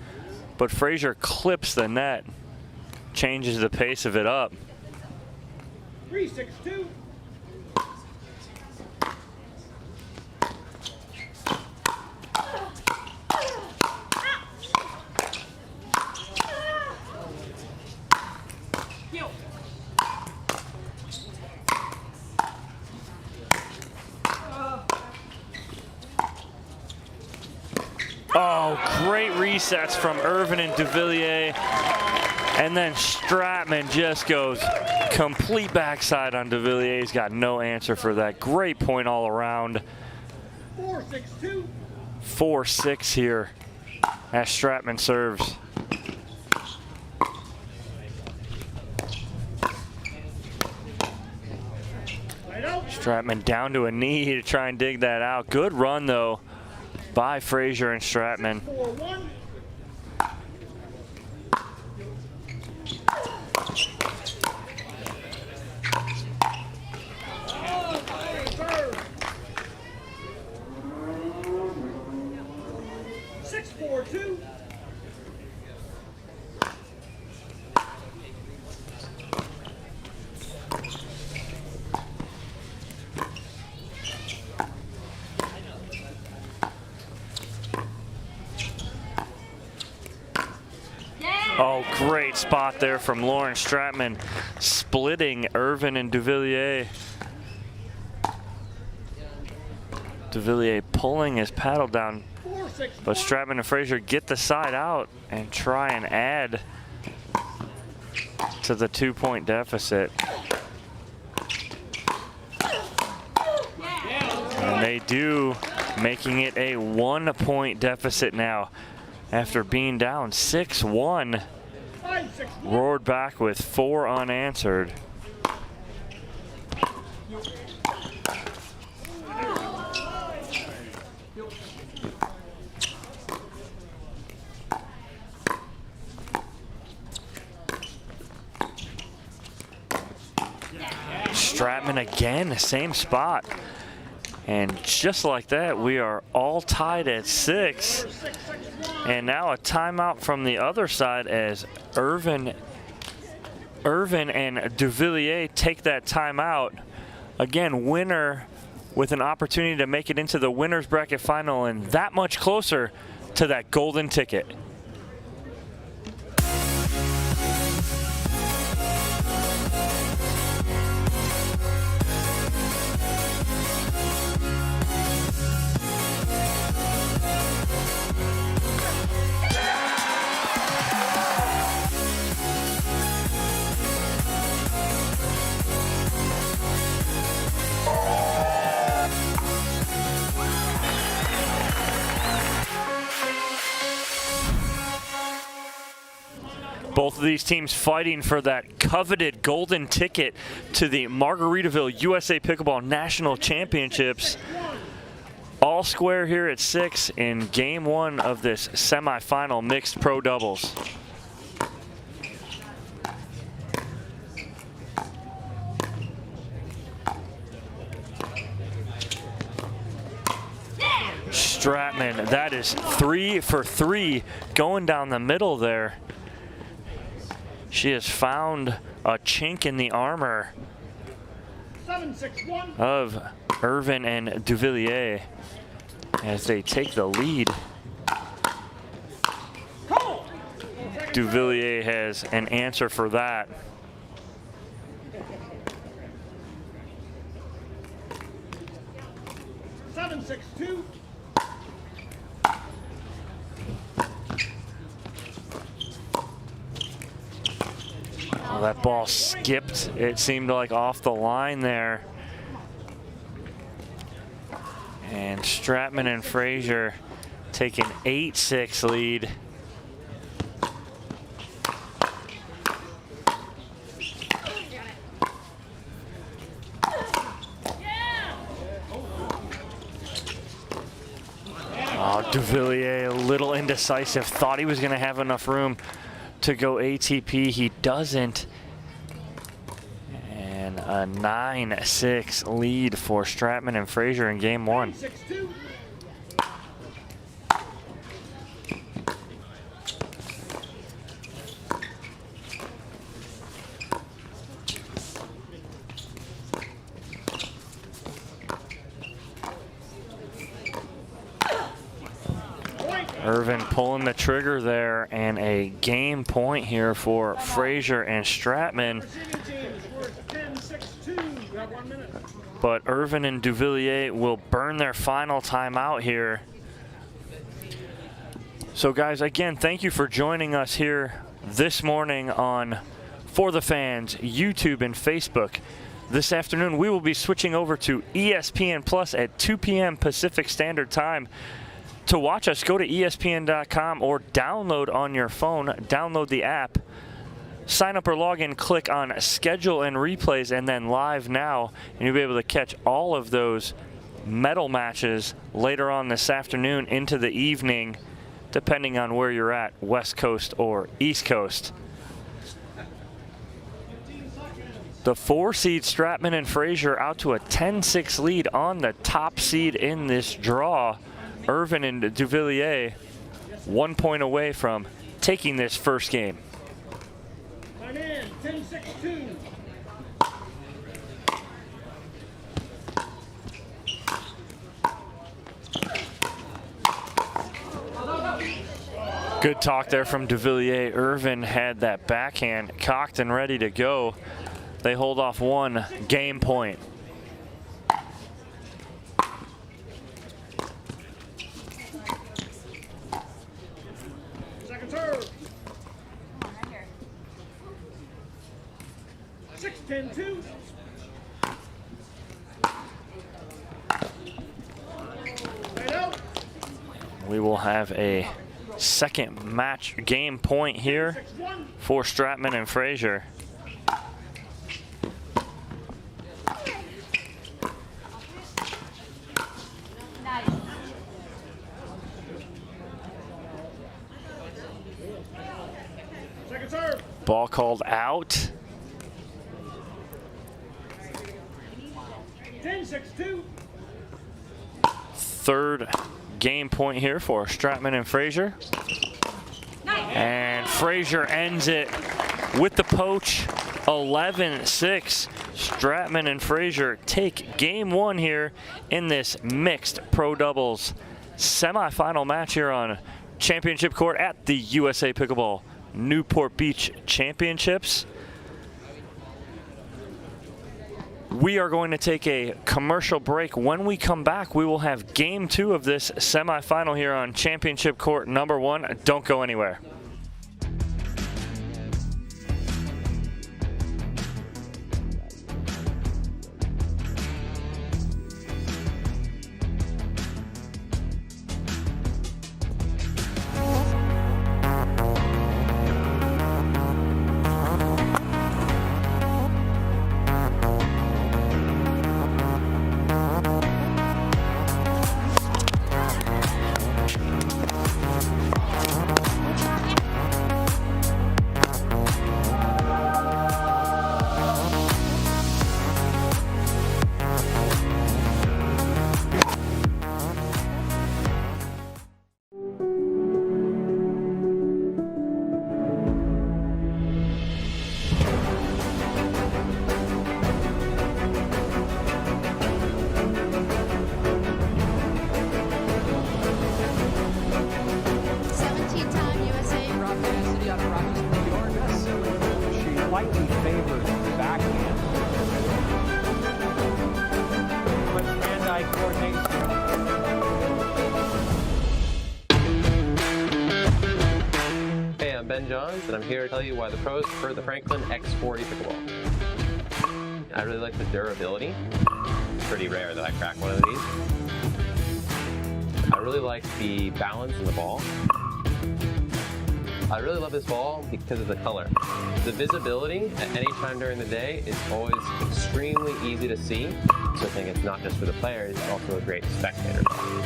but Frazier clips the net, changes the pace of it up. 3-6-2. Oh, great resets from Irvin and Duvillier. And then Stratman just goes complete backside on Duvillier. He's got no answer for that. Great point all around. 4-6-2. 4-6 here as Stratman serves. Stratman down to a knee to try and dig that out. Good run though by Frazier and Stratman. 4-1. Oh, great spot there from Lauren Stratman, splitting Irvin and Duvillier. Duvillier pulling his paddle down, but Stratman and Frazier get the side out and try and add to the 2-point deficit. And they do, making it a 1-point deficit now. After being down 6-1, roared back with 4 unanswered. Stratman again, same spot. And just like that, we are all tied at 6. And now a timeout from the other side as Irvin and Duvillier take that timeout. Again, winner with an opportunity to make it into the winner's bracket final and that much closer to that golden ticket. Both of these teams fighting for that coveted golden ticket to the Margaritaville USA Pickleball National Championships. All square here at 6 in game 1 of this semifinal mixed pro doubles. Stratman, that is 3 for 3 going down the middle there. She has found a chink in the armor of Irvin and Duvillier as they take the lead. Duvillier has an answer for that. Oh, that ball skipped, it seemed like, off the line there. And Stratman and Frazier take an 8-6 lead. Oh, Duvillier a little indecisive, thought he was going to have enough room to go ATP. He doesn't. And a 9-6 lead for Stratman and Frazier in game 1. Irvin pulling the trigger there, and a game point here for Frazier and Stratman. But Irvin and Duvillier will burn their final timeout here. So guys, again, thank you for joining us here this morning on For the Fans, YouTube and Facebook. This afternoon we will be switching over to ESPN Plus at 2 p.m. Pacific Standard Time. To watch us, go to ESPN.com or download on your phone, download the app, sign up or log in, click on schedule and replays, and then live now, and you'll be able to catch all of those medal matches later on this afternoon into the evening, depending on where you're at, West Coast or East Coast. The 4 seed Stratman and Frazier out to a 10-6 lead on the top seed in this draw. Irvin and Duvillier 1 point away from taking this first game. 10-6-2. Good talk there from Duvillier. Irvin had that backhand cocked and ready to go. They hold off 1 game point. Second serve. 6-10-2. Right out. We will have a second match game point here for Stratman and Frazier. Second serve. Ball called out. 10-6-2. Third game point here for Stratman and Frazier. And Frazier ends it with the poach, 11-6. Stratman and Frazier take game 1 here in this mixed pro doubles semifinal match here on championship court at the USA Pickleball Newport Beach Championships. We are going to take a commercial break. When we come back, we will have game 2 of this semifinal here on championship court number 1. Don't go anywhere. Johns, and I'm here to tell you why the pros prefer the Franklin X40 Pickleball. I really like the durability. It's pretty rare that I crack one of these. I really like the balance in the ball. I really love this ball because of the color. The visibility at any time during the day is always extremely easy to see. So I think it's not just for the players, it's also a great spectator ball.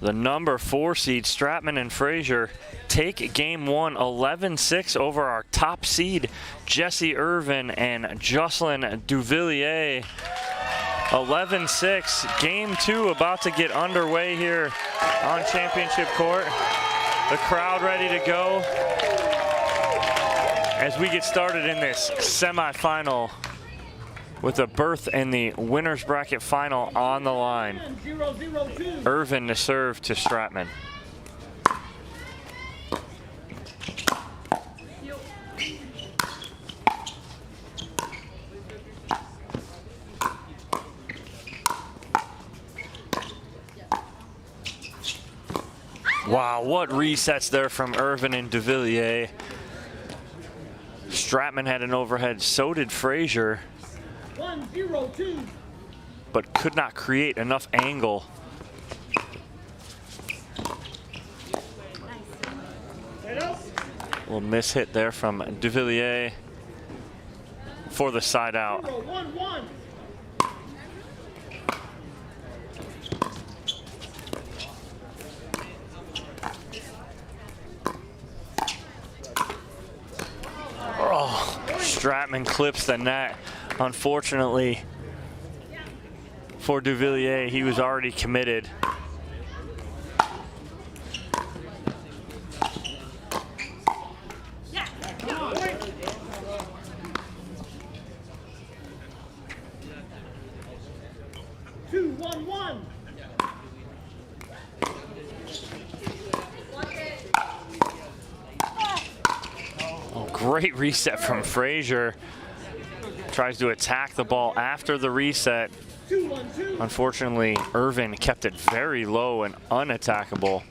The number 4 seed, Stratman and Frazier, take game 1 11-6 over our top seed, Jessie Irvin and Jocelyn Duvillier. 11-6. Game 2 about to get underway here on championship court. The crowd ready to go as we get started in this semifinal with a berth in the winner's bracket final on the line. Irvin to serve to Stratman. Wow, what resets there from Irvin and Duvillier. Stratman had an overhead, so did Frazier, but could not create enough angle. A little miss hit there from Duvillier for the side out. Oh, Stratman clips the net. Unfortunately for Duvillier, he was already committed. Great reset from Frazier. Tries to attack the ball after the reset. Unfortunately, Irvin kept it very low and unattackable.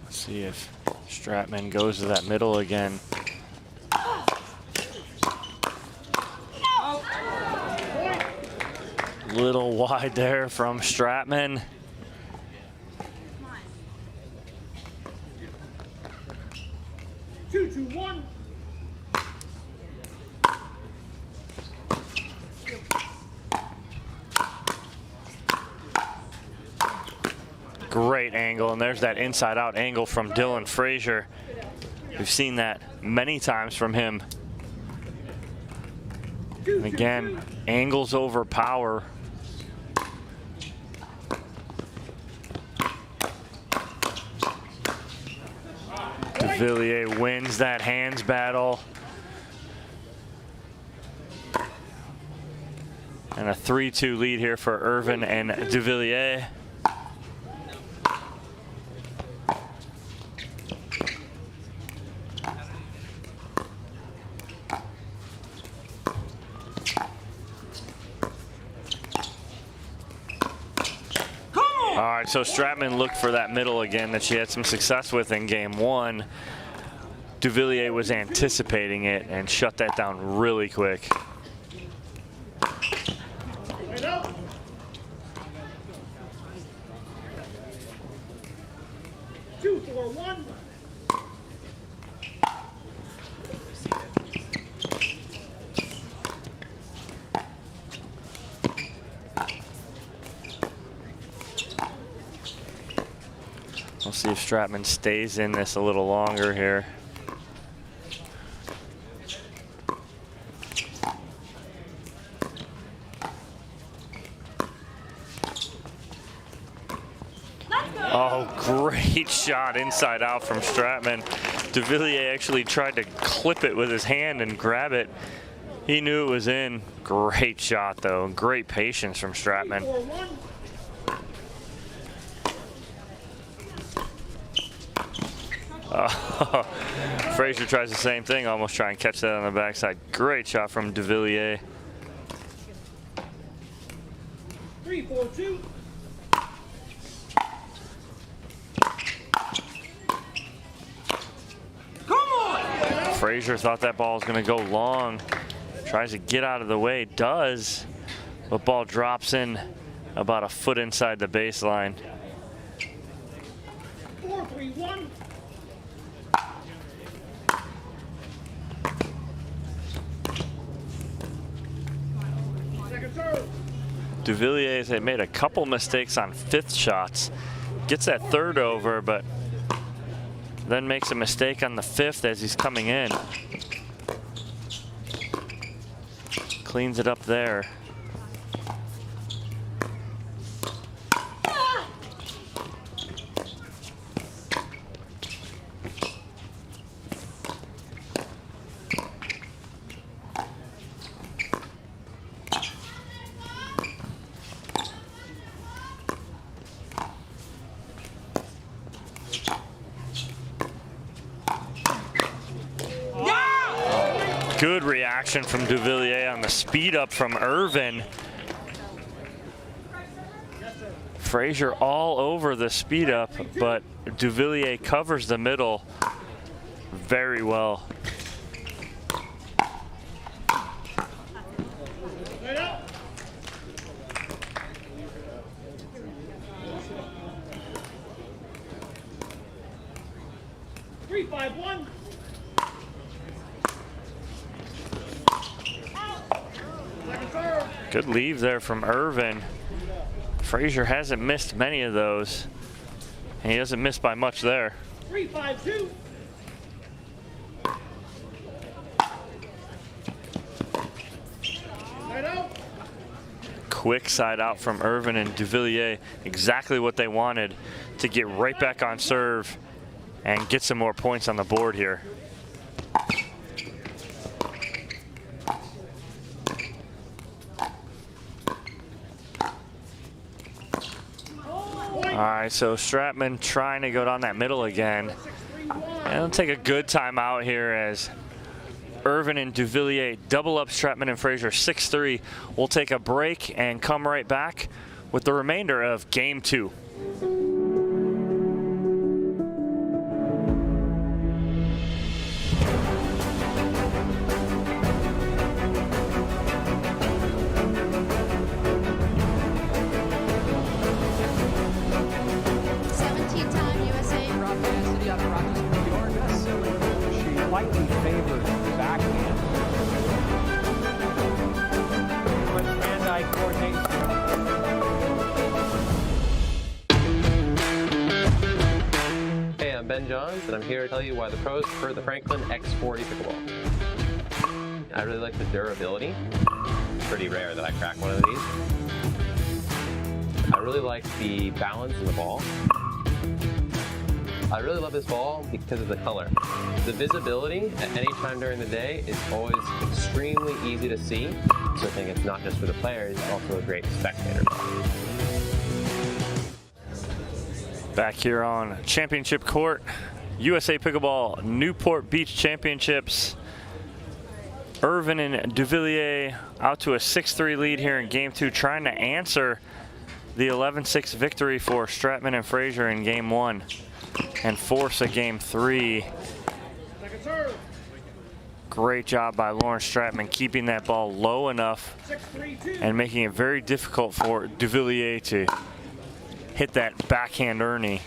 See if Stratman goes to that middle again. Little wide there from Stratman. Great angle, and there's that inside-out angle from Dylan Frazier. We've seen that many times from him. And again, angles over power. Duvillier wins that hands battle. And a 3-2 lead here for Irvin and Duvillier. All right, so Stratman looked for that middle again that she had some success with in game 1. Duvillier was anticipating it and shut that down really quick. We'll see if Stratman stays in this a little longer here. Oh, great shot inside out from Stratman. Duvillier actually tried to clip it with his hand and grab it. He knew it was in. Great shot, though. Great patience from Stratman. Frazier tries the same thing, almost try and catch that on the backside. Great shot from Duvillier. 3-4-2. Frazier thought that ball was going to go long. Tries to get out of the way, does. But ball drops in about a foot inside the baseline. 4-3-1. Second serve. Duvillier has made a couple mistakes on fifth shots. Gets that third over, but then makes a mistake on the fifth as he's coming in. Cleans it up there. Good reaction from Duvillier on the speed up from Irvin. Frazier all over the speed up, but Duvillier covers the middle very well. Good leave there from Irvin. Frazier hasn't missed many of those, and he doesn't miss by much there. 3-5-2. Quick side out from Irvin and Duvillier. Exactly what they wanted to get right back on serve and get some more points on the board here. All right, so Stratman trying to go down that middle again. And it'll take a good time out here as Irvin and Duvillier double up Stratman and Frazier 6-3. We'll take a break and come right back with the remainder of Game 2. Slightly favored backhand. But hand-eye coordination. Hey, I'm Ben Johns, and I'm here to tell you why the pros prefer the Franklin X40 Pickleball. I really like the durability. It's pretty rare that I crack one of these. I really like the balance in the ball. I really love this ball because of the color. The visibility at any time during the day is always extremely easy to see. So I think it's not just for the players, it's also a great spectator ball. Back here on championship court, USA Pickleball Newport Beach Championships. Irvin and Duvillier out to a 6-3 lead here in Game 2, trying to answer the 11-6 victory for Stratman and Frazier in Game 1. And force a Game 3. Great job by Lawrence Stratman keeping that ball low enough and making it very difficult for Duvillier to hit that backhand Ernie.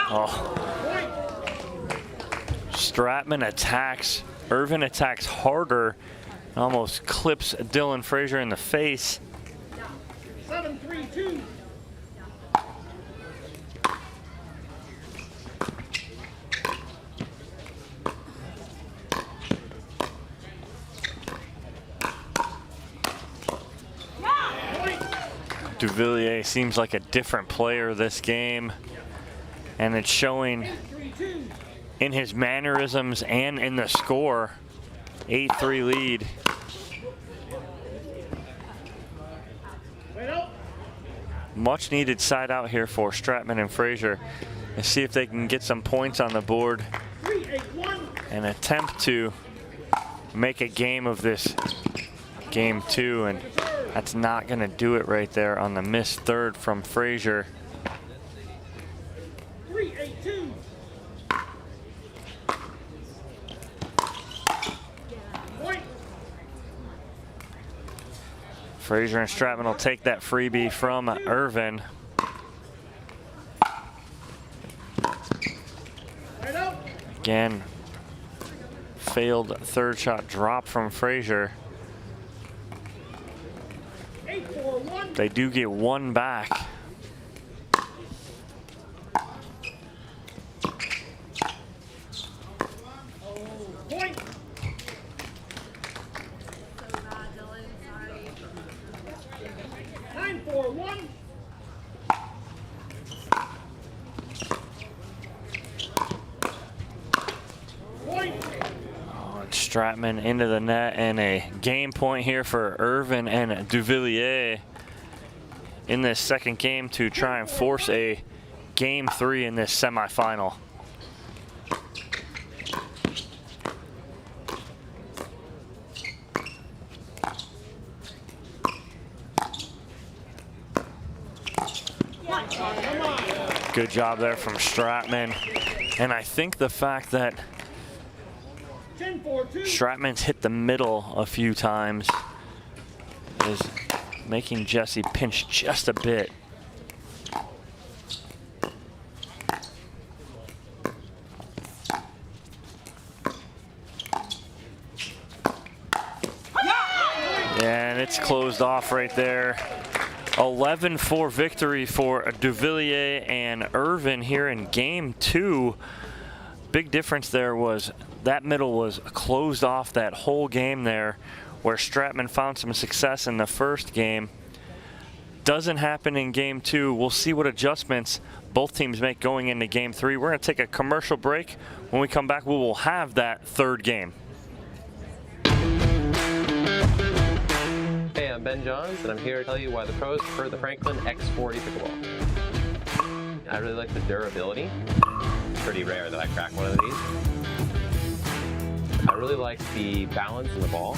Oh. Stratman attacks. Irvin attacks harder Almost clips Dylan Frazier in the face. 7-3-2. Duvillier seems like a different player this game, and it's showing in his mannerisms and in the score. 8-3 lead. Much needed side out here for Stratman and Frazier. Let's see if they can get some points on the board and attempt to make a game of this game 2, and that's not going to do it right there on the missed third from Frazier. 3-8-2. Frazier and Stratman will take that freebie from Irvin. Again, failed third shot drop from Frazier. They do get one back. Point. Time for 1. Stratman into the net, and a game point here for Irvin and Duvillier in this second game to try and force a game 3 in this semifinal. Good job there from Stratman, and I think the fact that Stratman's hit the middle a few times is making Jesse pinch just a bit. And it's closed off right there. 11-4 victory for Duvillier and Irvin here in game 2. Big difference there was that middle was closed off that whole game there, where Stratman found some success in the first game. Doesn't happen in game 2. We'll see what adjustments both teams make going into game 3. We're going to take a commercial break. When we come back, we will have that third game. Hey, I'm Ben Johns, and I'm here to tell you why the pros prefer the Franklin X40 Pickleball. I really like the durability. It's pretty rare that I crack one of these. I really like the balance in the ball.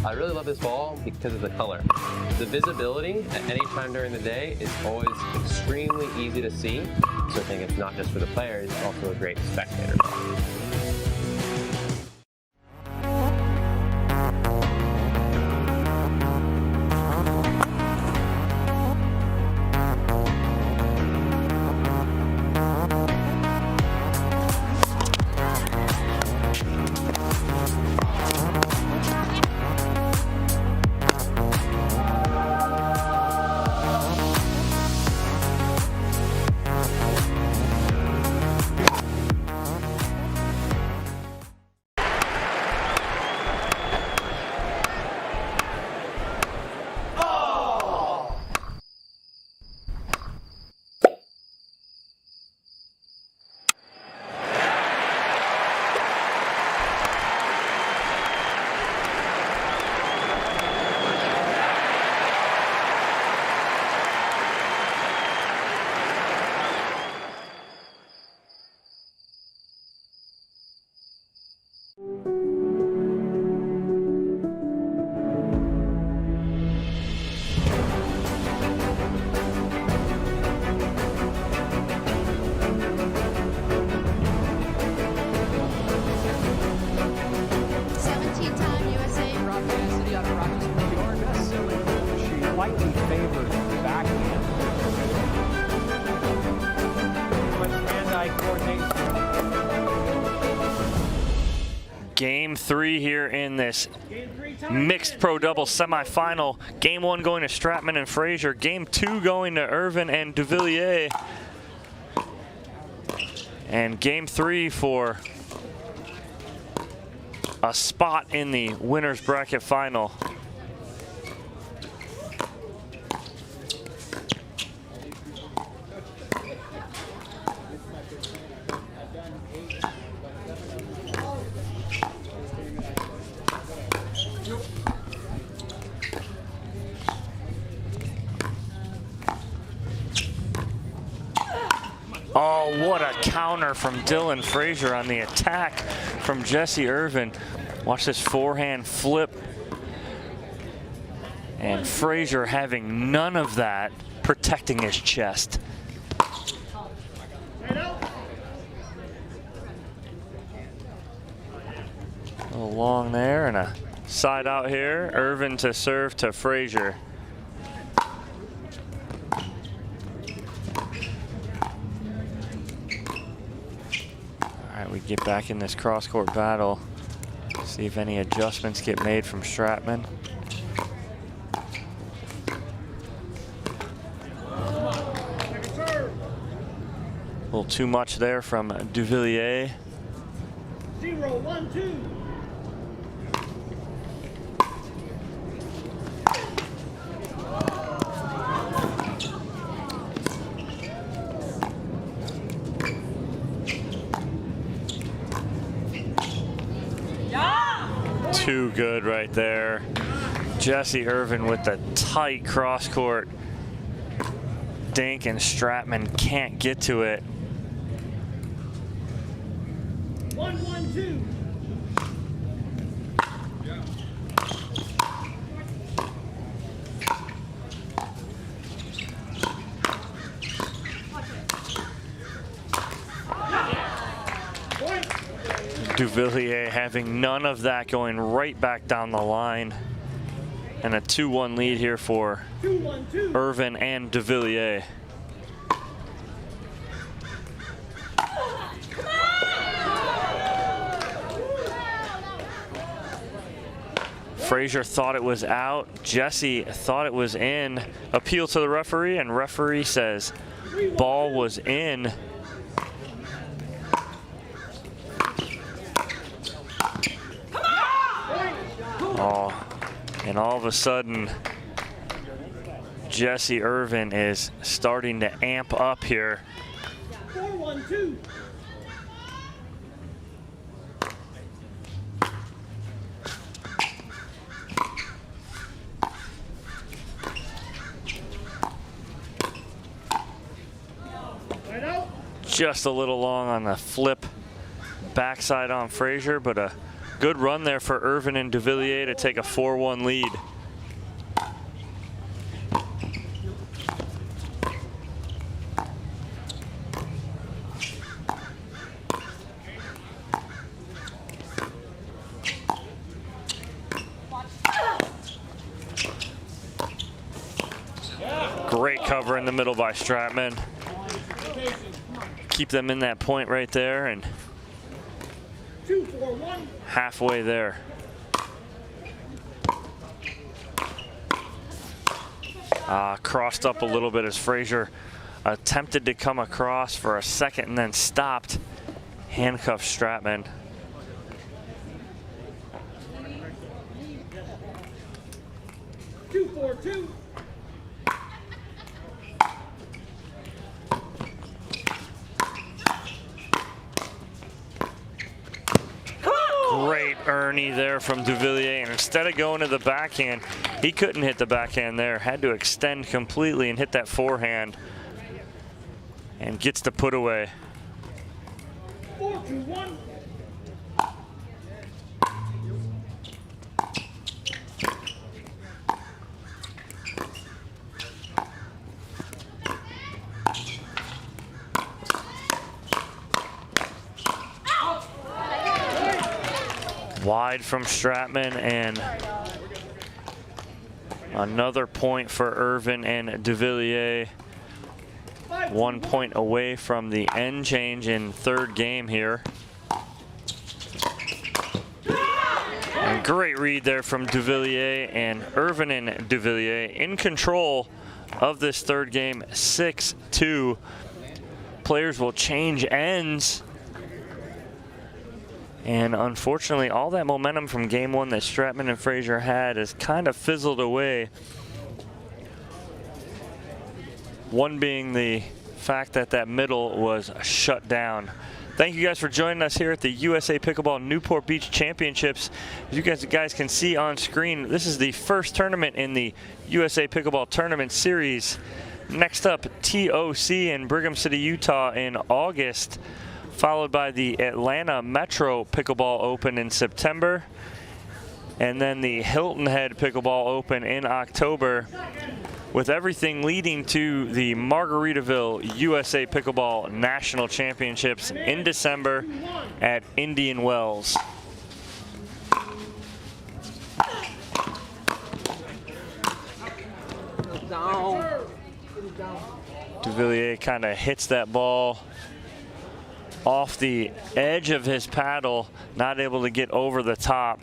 I really love this ball because of the color. The visibility at any time during the day is always extremely easy to see, so I think it's not just for the players, it's also a great spectator ball. Game 3 here in this mixed pro double semifinal. Game 1 going to Stratman and Frazier. Game 2 going to Irvin and Duvillier. And Game 3 for a spot in the winner's bracket final. Oh, what a counter from Dylan Frazier on the attack from Jesse Irvin. Watch this forehand flip. And Frazier having none of that, protecting his chest. A little long there and a side out here. Irvin to serve to Frazier. We get back in this cross-court battle. See if any adjustments get made from Stratman. A little too much there from Duvillier. 0-1-2. Too good right there. Jesse Irvin with the tight cross-court dink, and Stratman can't get to it. 1-1-2. Duvillier having none of that, going right back down the line. And a 2-1 lead here for Irvin and Duvillier. Frazier thought it was out. Jesse thought it was in. Appeal to the referee, and referee says ball was in. Oh, and all of a sudden, Jesse Irvin is starting to amp up here. 4-1-2. Just a little long on the flip backside on Frazier, but a good run there for Irvin and Duvillier to take a 4-1 lead. Great cover in the middle by Stratman. Keep them in that point right there, and 2-4-1. halfway there. Crossed up a little bit as Frazier attempted to come across for a second and then stopped. Handcuffed Stratman. Two. Great Ernie there from Duvillier, and instead of going to the backhand, he couldn't hit the backhand there. Had to extend completely and hit that forehand, and gets the put away. 4-2-1. Wide from Stratman, and another point for Irvin and Duvillier. 1 point away from the end change in third game here. Great read there from Duvillier, and Irvin and Duvillier in control of this third game, 6-2. Players will change ends. And unfortunately, all that momentum from game one that Stratman and Frazier had has kind of fizzled away. One being the fact that that middle was shut down. Thank you guys for joining us here at the USA Pickleball Newport Beach Championships. As you guys can see on screen, this is the first tournament in the USA Pickleball Tournament Series. Next up, TOC in Brigham City, Utah in August, followed by the Atlanta Metro Pickleball Open in September, and then the Hilton Head Pickleball Open in October, with everything leading to the Margaritaville USA Pickleball National Championships in December at Indian Wells. Duvillier kind of hits that ball off the edge of his paddle, not able to get over the top.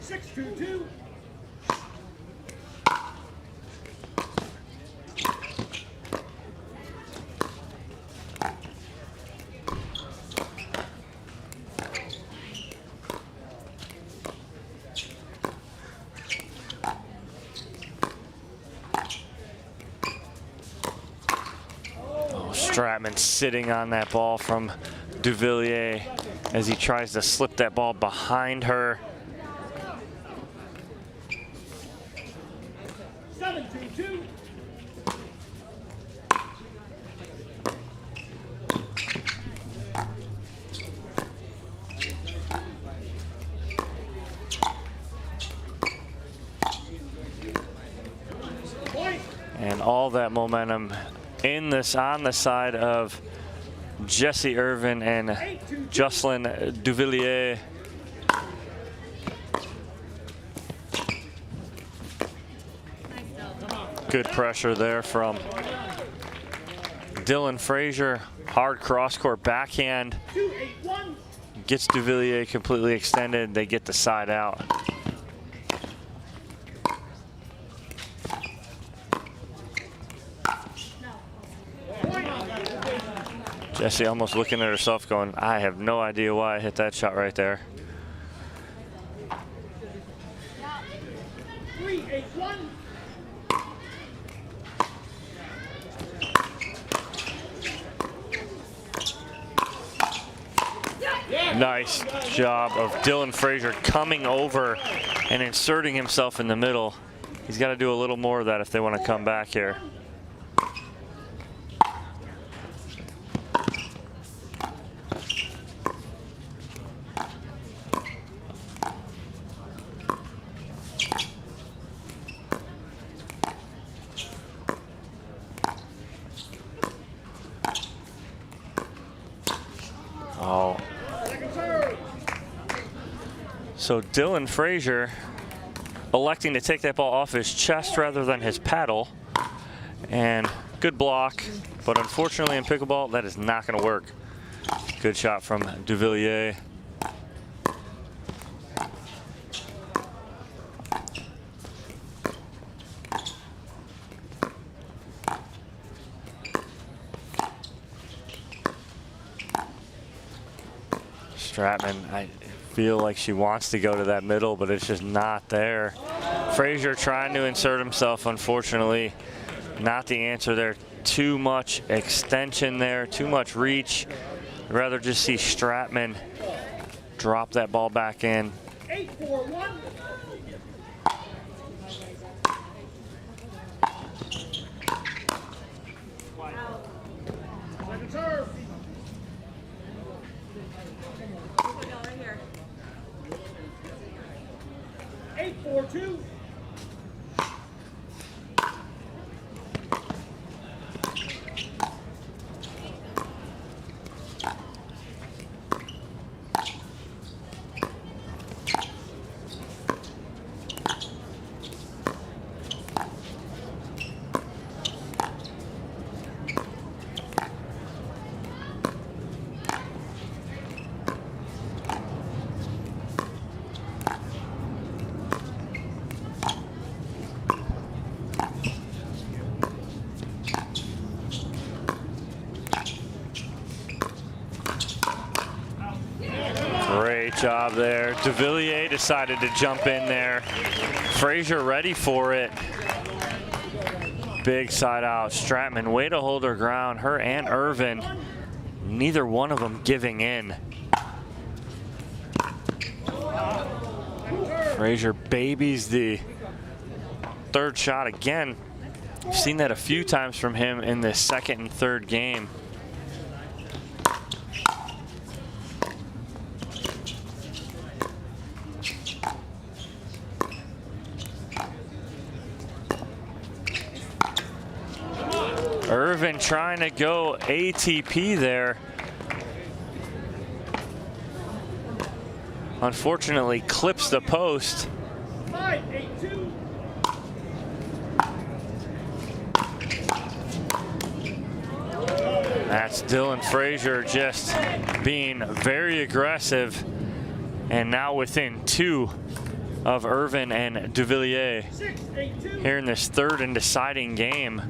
6-2-2. Stratman sitting on that ball from Duvillier as he tries to slip that ball behind her. 7-2-2. And all that momentum on the side of Jesse Irvin and Jocelyn Duvillier. Good pressure there from Dylan Frazier. Hard cross-court backhand. Gets Duvillier completely extended. They get the side out. Jessie almost looking at herself going, I have no idea why I hit that shot right there. 3-8-1. Nice job of Dylan Frazier coming over and inserting himself in the middle. He's got to do a little more of that if they want to come back here. Oh. So Dylan Frazier electing to take that ball off his chest rather than his paddle. And good block, but unfortunately in pickleball, that is not going to work. Good shot from Duvillier. Stratman, I feel like she wants to go to that middle, but it's just not there. Frazier trying to insert himself, unfortunately, not the answer there. Too much extension there, too much reach. I'd rather just see Stratman drop that ball back in. 8-4-1. Second serve. 8-4-2. job there. Duvillier decided to jump in there. Frazier ready for it. Big side out. Stratman, way to hold her ground. Her and Irvin, neither one of them giving in. Frazier babies the third shot again. We've seen that a few times from him in the second and third game. Irvin trying to go ATP there. Unfortunately, clips the post. 5-8-2. That's Dylan Frazier just being very aggressive. And now within 2 of Irvin and Duvillier here in this third and deciding game.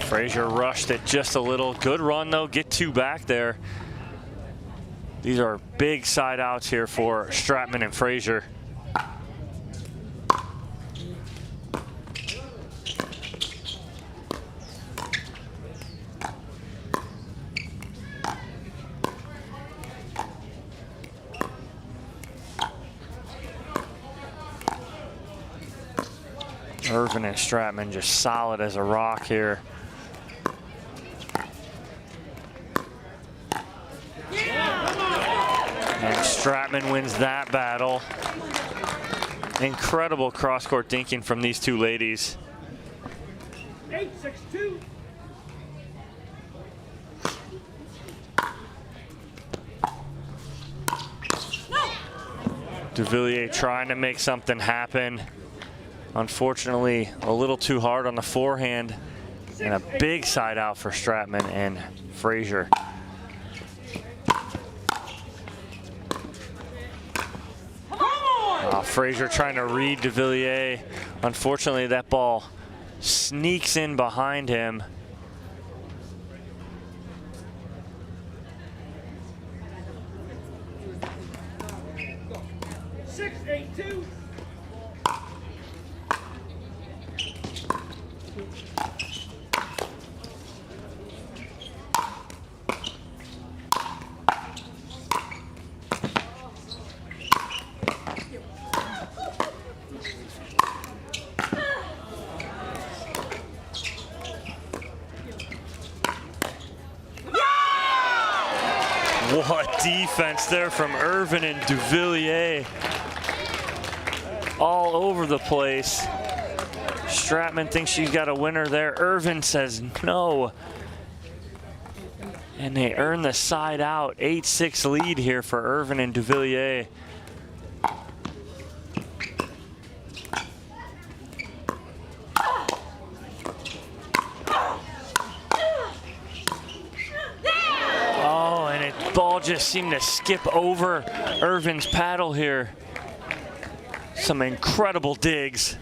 Frazier rushed it just a little. Good run though, get 2 back there. These are big side outs here for Stratman and Frazier. Irvin and Stratman just solid as a rock here. And Stratman wins that battle. Incredible cross-court dinking from these two ladies. 8-6-2. Duvillier trying to make something happen. Unfortunately, a little too hard on the forehand. And a big side out for Stratman and Frazier. Frazier trying to read Duvillier. Unfortunately, that ball sneaks in behind him. What defense there from Irvin and Duvillier. All over the place. Stratman thinks she's got a winner there. Irvin says no. And they earn the side out. 8-6 lead here for Irvin and Duvillier. Ball just seemed to skip over Irvin's paddle here. Some incredible digs.